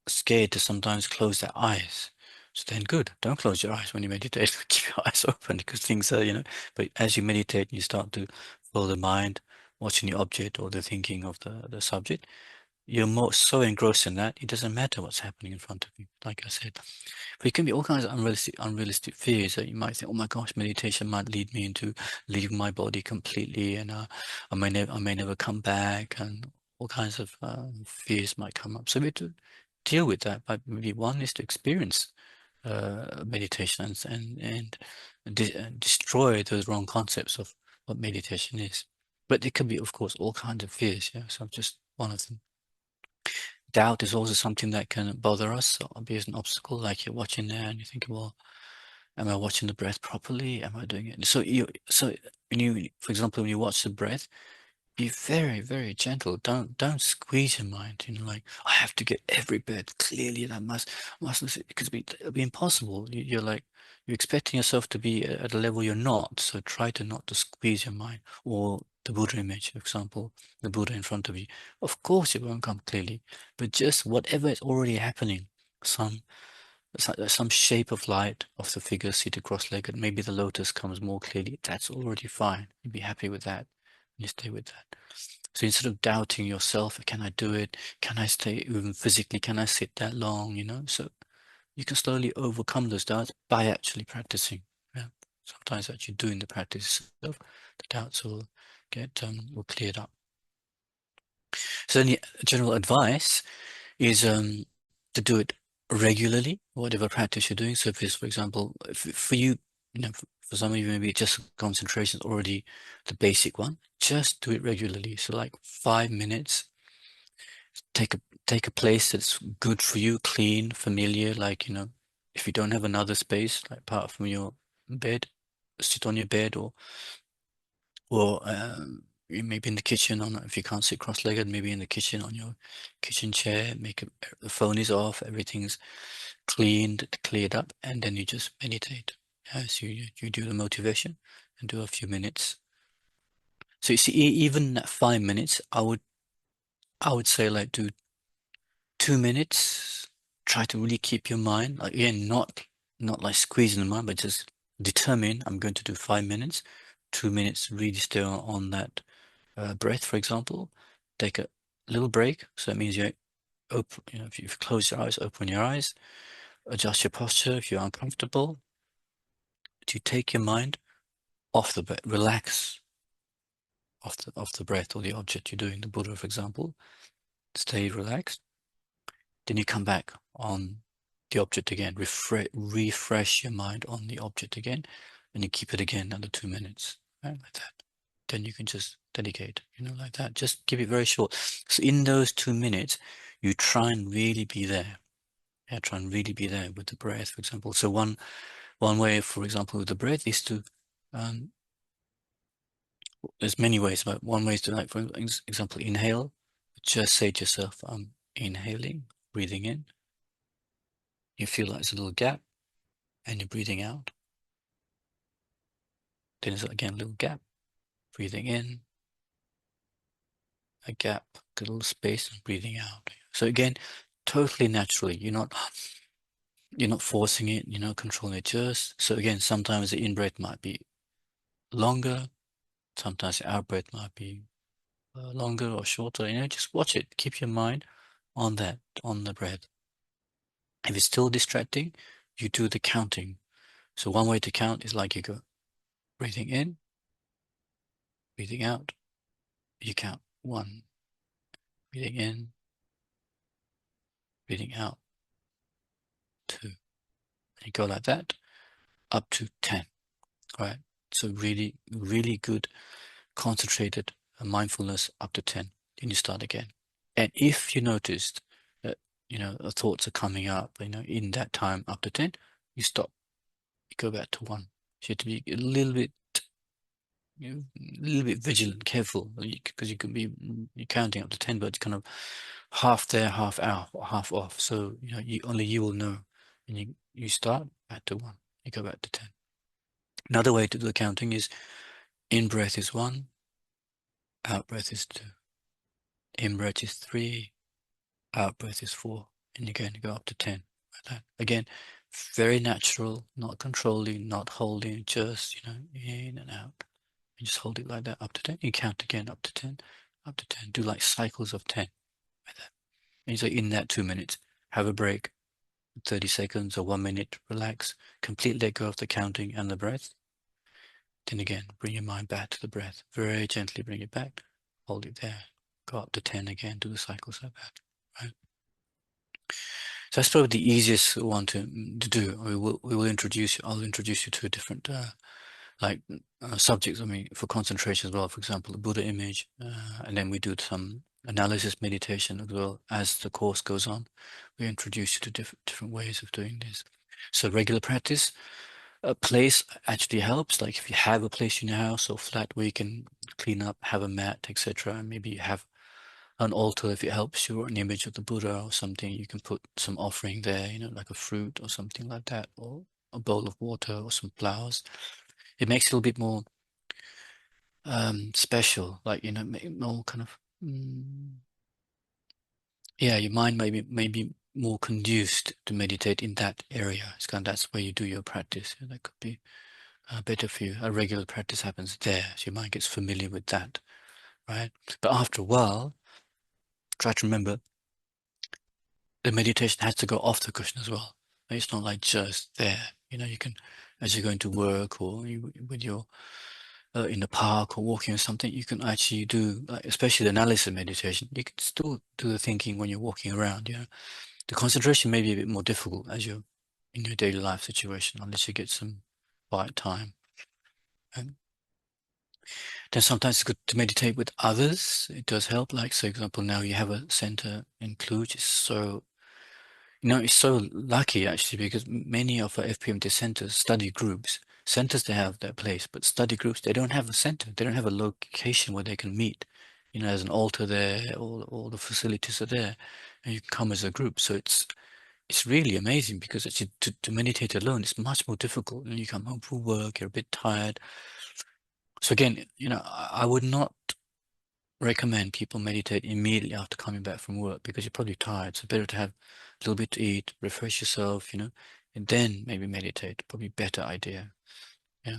scared to sometimes close their eyes. So then good, don't close your eyes when you meditate. Keep your eyes open because things are, but as you meditate, you start to follow the mind, watching the object or the thinking of the subject. you're more so engrossed in that, it doesn't matter what's happening in front of you, like I said. But it can be all kinds of unrealistic fears that you might think, oh my gosh, meditation might lead me into leaving my body completely, and I may never come back, and all kinds of fears might come up. So we have to deal with that. But maybe one is to experience meditation and destroy those wrong concepts of what meditation is. But it could be, of course, all kinds of fears. Yeah, so just one of them. Doubt is also something that can bother us or be as an obstacle. Like you're watching there and you think, well, am I watching the breath properly? Am I doing it? So when you, for example, when you watch the breath, be very, very gentle. Don't squeeze your mind. Like I have to get every breath clearly, and I must because it'll be impossible. You're like you're expecting yourself to be at a level you're not. So try to not to squeeze your mind. Or the Buddha image, for example, the Buddha in front of you. Of course, it won't come clearly, but just whatever is already happening, some some shape of light of the figure seated cross-legged. Maybe the lotus comes more clearly. That's already fine. You'd be happy with that. You stay with that. So instead of doubting yourself, can I do it? Can I stay even physically? Can I sit that long? So you can slowly overcome those doubts by actually practicing. Yeah. Sometimes actually doing the practice itself, the doubts will cleared up. So then the general advice is to do it regularly, whatever practice you're doing. So if it's, for example, for you, for some of you, maybe just concentration is already the basic one. Just do it regularly. So like 5 minutes, take a place that's good for you, clean, familiar. Like, if you don't have another space, like apart from your bed, sit on your bed or maybe in the kitchen on if you can't sit cross-legged, maybe in the kitchen on your kitchen chair. The phone is off, everything's cleaned, cleared up, and then you just meditate. So you do the motivation and do a few minutes. So you see, even at 5 minutes, I would say like do 2 minutes. Try to really keep your mind, like, again, not like squeezing the mind, but just determine I'm going to do 5 minutes. 2 minutes really stay on that breath, for example. Take a little break. So that means you open, if you close your eyes, open your eyes, adjust your posture if you're uncomfortable. To take your mind off the breath, relax off the breath or the object you're doing, the Buddha, for example. Stay relaxed. Then you come back on the object again, refresh your mind on the object again, and you keep it again another 2 minutes, right, like that. Then you can just dedicate, like that. Just keep it very short. So in those 2 minutes, you try and really be there. Yeah, try and really be there with the breath, for example. So one way, for example, with the breath is to there's many ways, but one way is to, like, for example, inhale. Just say to yourself, I'm inhaling, breathing in. You feel like there's a little gap, and you're breathing out. Then there's again a little gap, breathing in, a gap, a little space, and breathing out. So again, totally naturally. You're not forcing it, you're not controlling it. Just so again, sometimes the in breath might be longer, sometimes the out breath might be longer or shorter. Just watch it. Keep your mind on that, on the breath. If it's still distracting, you do the counting. So one way to count is like you go breathing in, breathing out. You count 1, breathing in, breathing out, 2. And you go like that up to 10. Right? So really, really good concentrated mindfulness up to 10. Then you start again. And if you noticed that, the thoughts are coming up, in that time up to 10, you stop. You go back to 1. So you have to be a little bit vigilant, careful, because you could be you're counting up to 10, but it's kind of half there, half out, or half off. So only you will know. And you start back to 1. You go back to 10. Another way to do the counting is in breath is 1, out breath is 2, in breath is 3, out breath is 4, and you're going to go up to 10 like that. Again, very natural, not controlling, not holding, just in and out. You just hold it like that up to 10. You count again up to 10, up to 10. Do like cycles of 10 like that. So in that 2 minutes, have a break, 30 seconds or 1 minute, relax, completely let go of the counting and the breath. Then again, bring your mind back to the breath. Very gently bring it back. Hold it there. Go up to 10 again, do the cycles like that. Right? So that's probably the easiest one to do. We will introduce you. I'll introduce you to a different like subjects. I mean, for concentration as well. For example, the Buddha image, and then we do some analysis meditation as well as the course goes on. We introduce you to different ways of doing this. So regular practice. A place actually helps. Like if you have a place in your house or flat where you can clean up, have a mat, etc. And maybe you have an altar if it helps you, or an image of the Buddha or something. You can put some offering there, like a fruit or something like that, or a bowl of water or some flowers. It makes it a little bit more special, like more kind of yeah, your mind may be more conducive to meditate in that area. It's kind of that's where you do your practice. That could be better for you. A regular practice happens there, so your mind gets familiar with that, right? But after a while, try to remember the meditation has to go off the cushion as well. It's not like just there. You can, as you're going to work or with your in the park or walking or something, you can actually do, like, especially the analysis meditation. You can still do the thinking when you're walking around. The concentration may be a bit more difficult as you're in your daily life situation, unless you get some quiet time. And then sometimes it's good to meditate with others. It does help. Like, for example, now you have a center in Cluj. It's so lucky actually, because many of our FPMT centers, study groups, centers they have their place, but study groups, they don't have a center. They don't have a location where they can meet. There's an altar there, all the facilities are there, and you can come as a group. So it's really amazing, because actually to meditate alone is much more difficult. And you come home from work, you're a bit tired. So again, I would not recommend people meditate immediately after coming back from work, because you're probably tired. So better to have a little bit to eat, refresh yourself, and then maybe meditate. Probably better idea. Yeah.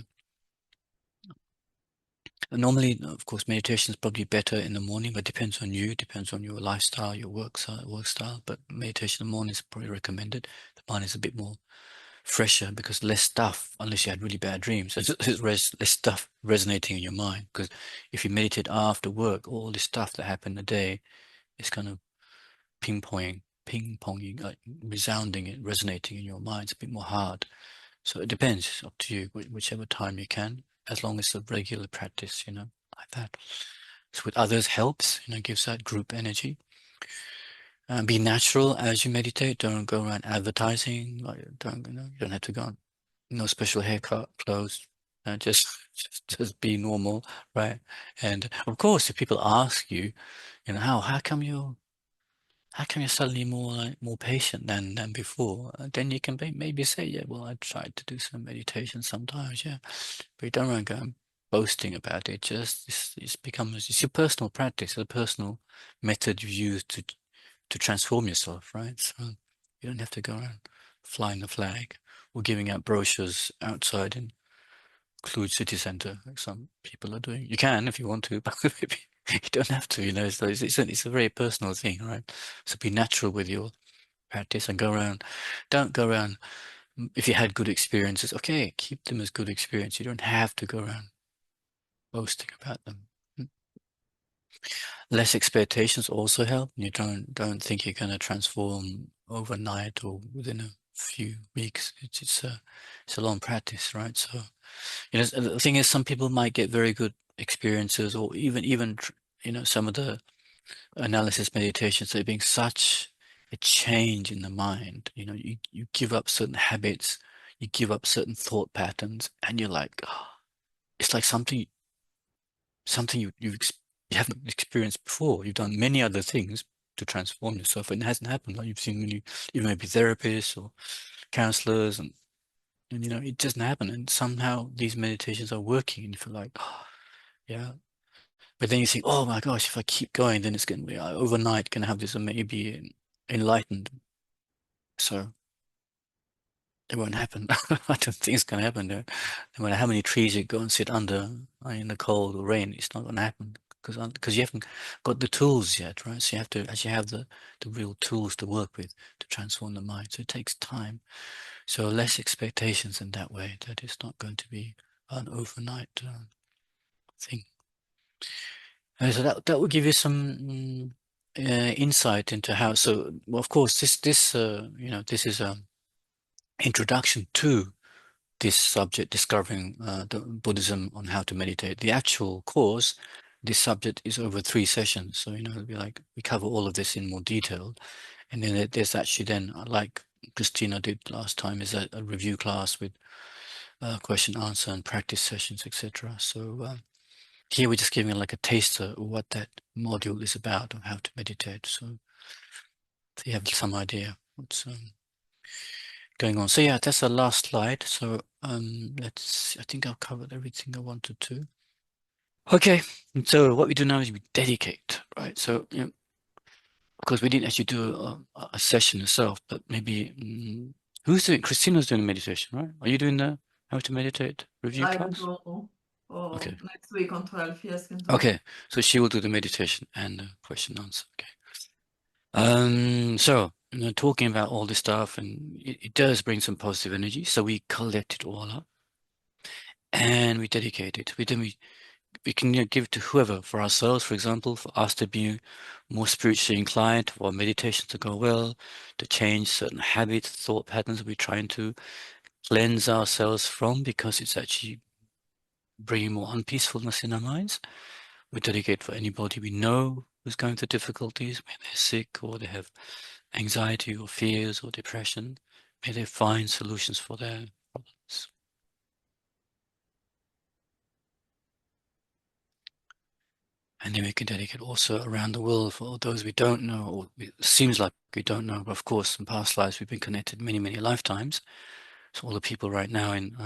And normally, of course, meditation is probably better in the morning, but depends on you, depends on your lifestyle, your work style. But meditation in the morning is probably recommended. The mind is a bit more fresher, because less stuff, unless you had really bad dreams, there's less stuff resonating in your mind. Because if you meditate after work, all this stuff that happened in the day is kind of ping ponging, like resounding and resonating in your mind. It's a bit more hard. So it depends. It's up to you, whichever time you can, as long as it's a regular practice, like that. So with others helps, gives that group energy. Be natural as you meditate. Don't go around advertising. Like, you don't have to go on no special haircut, clothes. Just, just be normal, right? And of course, if people ask you, how come you're suddenly more patient than before? Then you can maybe say, yeah, well, I tried to do some meditation sometimes, yeah, but you don't want to go boasting about it. Just it's your personal practice, a personal method you use to transform yourself, right? So you don't have to go around flying the flag or giving out brochures outside in Cluj city centre, like some people are doing. You can if you want to, but maybe you don't have to. So it's a very personal thing, right? So be natural with your practice and go around. Don't go around. If you had good experiences, okay, keep them as good experience. You don't have to go around boasting about them. Less expectations also help. You don't think you're going to transform overnight or within a few weeks. It's a long practice, right? So the thing is, some people might get very good experiences, or even some of the analysis meditations, there being such a change in the mind. You give up certain habits, you give up certain thought patterns, and you're like, oh, it's like something you haven't experienced before. You've done many other things to transform yourself, and it hasn't happened. Like you've seen many, even maybe therapists or counselors, and it doesn't happen. And somehow these meditations are working, and you feel like, oh, yeah. But then you think, oh my gosh, if I keep going, then it's going to be overnight going to have this maybe enlightened. So it won't happen. I don't think it's going to happen. No matter how many trees you go and sit under in the cold or rain, it's not going to happen. because you haven't got the tools yet, right? So you have to actually have the real tools to work with to transform the mind. So it takes time. So less expectations in that way. That it's not going to be an overnight thing. So that will give you some insight into how. So well, of course, this this is a introduction to this subject, discovering the Buddhism on how to meditate. The actual course, this subject is over 3 sessions. So it'll be like we cover all of this in more detail, and then there's actually then like Christina did last time is a review class with question answer and practice sessions, etc. So here we're just giving like a taster of what that module is about of how to meditate. So you have some idea what's going on. So yeah, that's the last slide. So I think I've covered everything I wanted to. Okay, so what we do now is we dedicate, right? So of course we didn't actually do a session itself, but maybe who's doing? Christina's doing the meditation, right? Are you doing the how to meditate review I class? will go Okay. next week on 12, yes. Okay, so she will do the meditation and the question answer. Okay. So talking about all this stuff, and it does bring some positive energy. So we collect it all up and we dedicate it. We can give it to whoever, for ourselves, for example, for us to be more spiritually inclined, for our meditation to go well, to change certain habits, thought patterns we're trying to cleanse ourselves from because it's actually bringing more unpeacefulness in our minds. We dedicate for anybody we know who's going through difficulties, when they're sick or they have anxiety or fears or depression. May they find solutions for their problems. And then we can dedicate also around the world for those we don't know, or it seems like we don't know, but of course in past lives we've been connected many, many lifetimes. So all the people right now in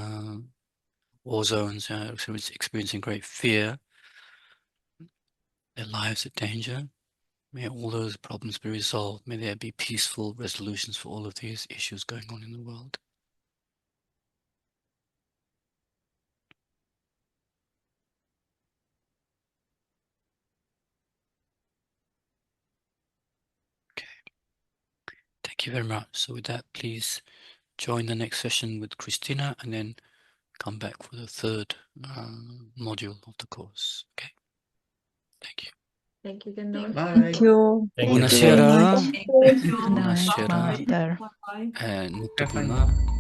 war zones experiencing great fear, their lives are danger. May all those problems be resolved. May there be peaceful resolutions for all of these issues going on in the world. Okay. Thank you very much. So with that, please join the next session with Christina and then come back for the third module of the course. Okay. Thank you. Thank you, Kendall. Bye. Thank you. Thank Thank you. you very Buonasera. much. Thank you. Good night, Buonasera. Master. Bye-bye. Nuktapuna.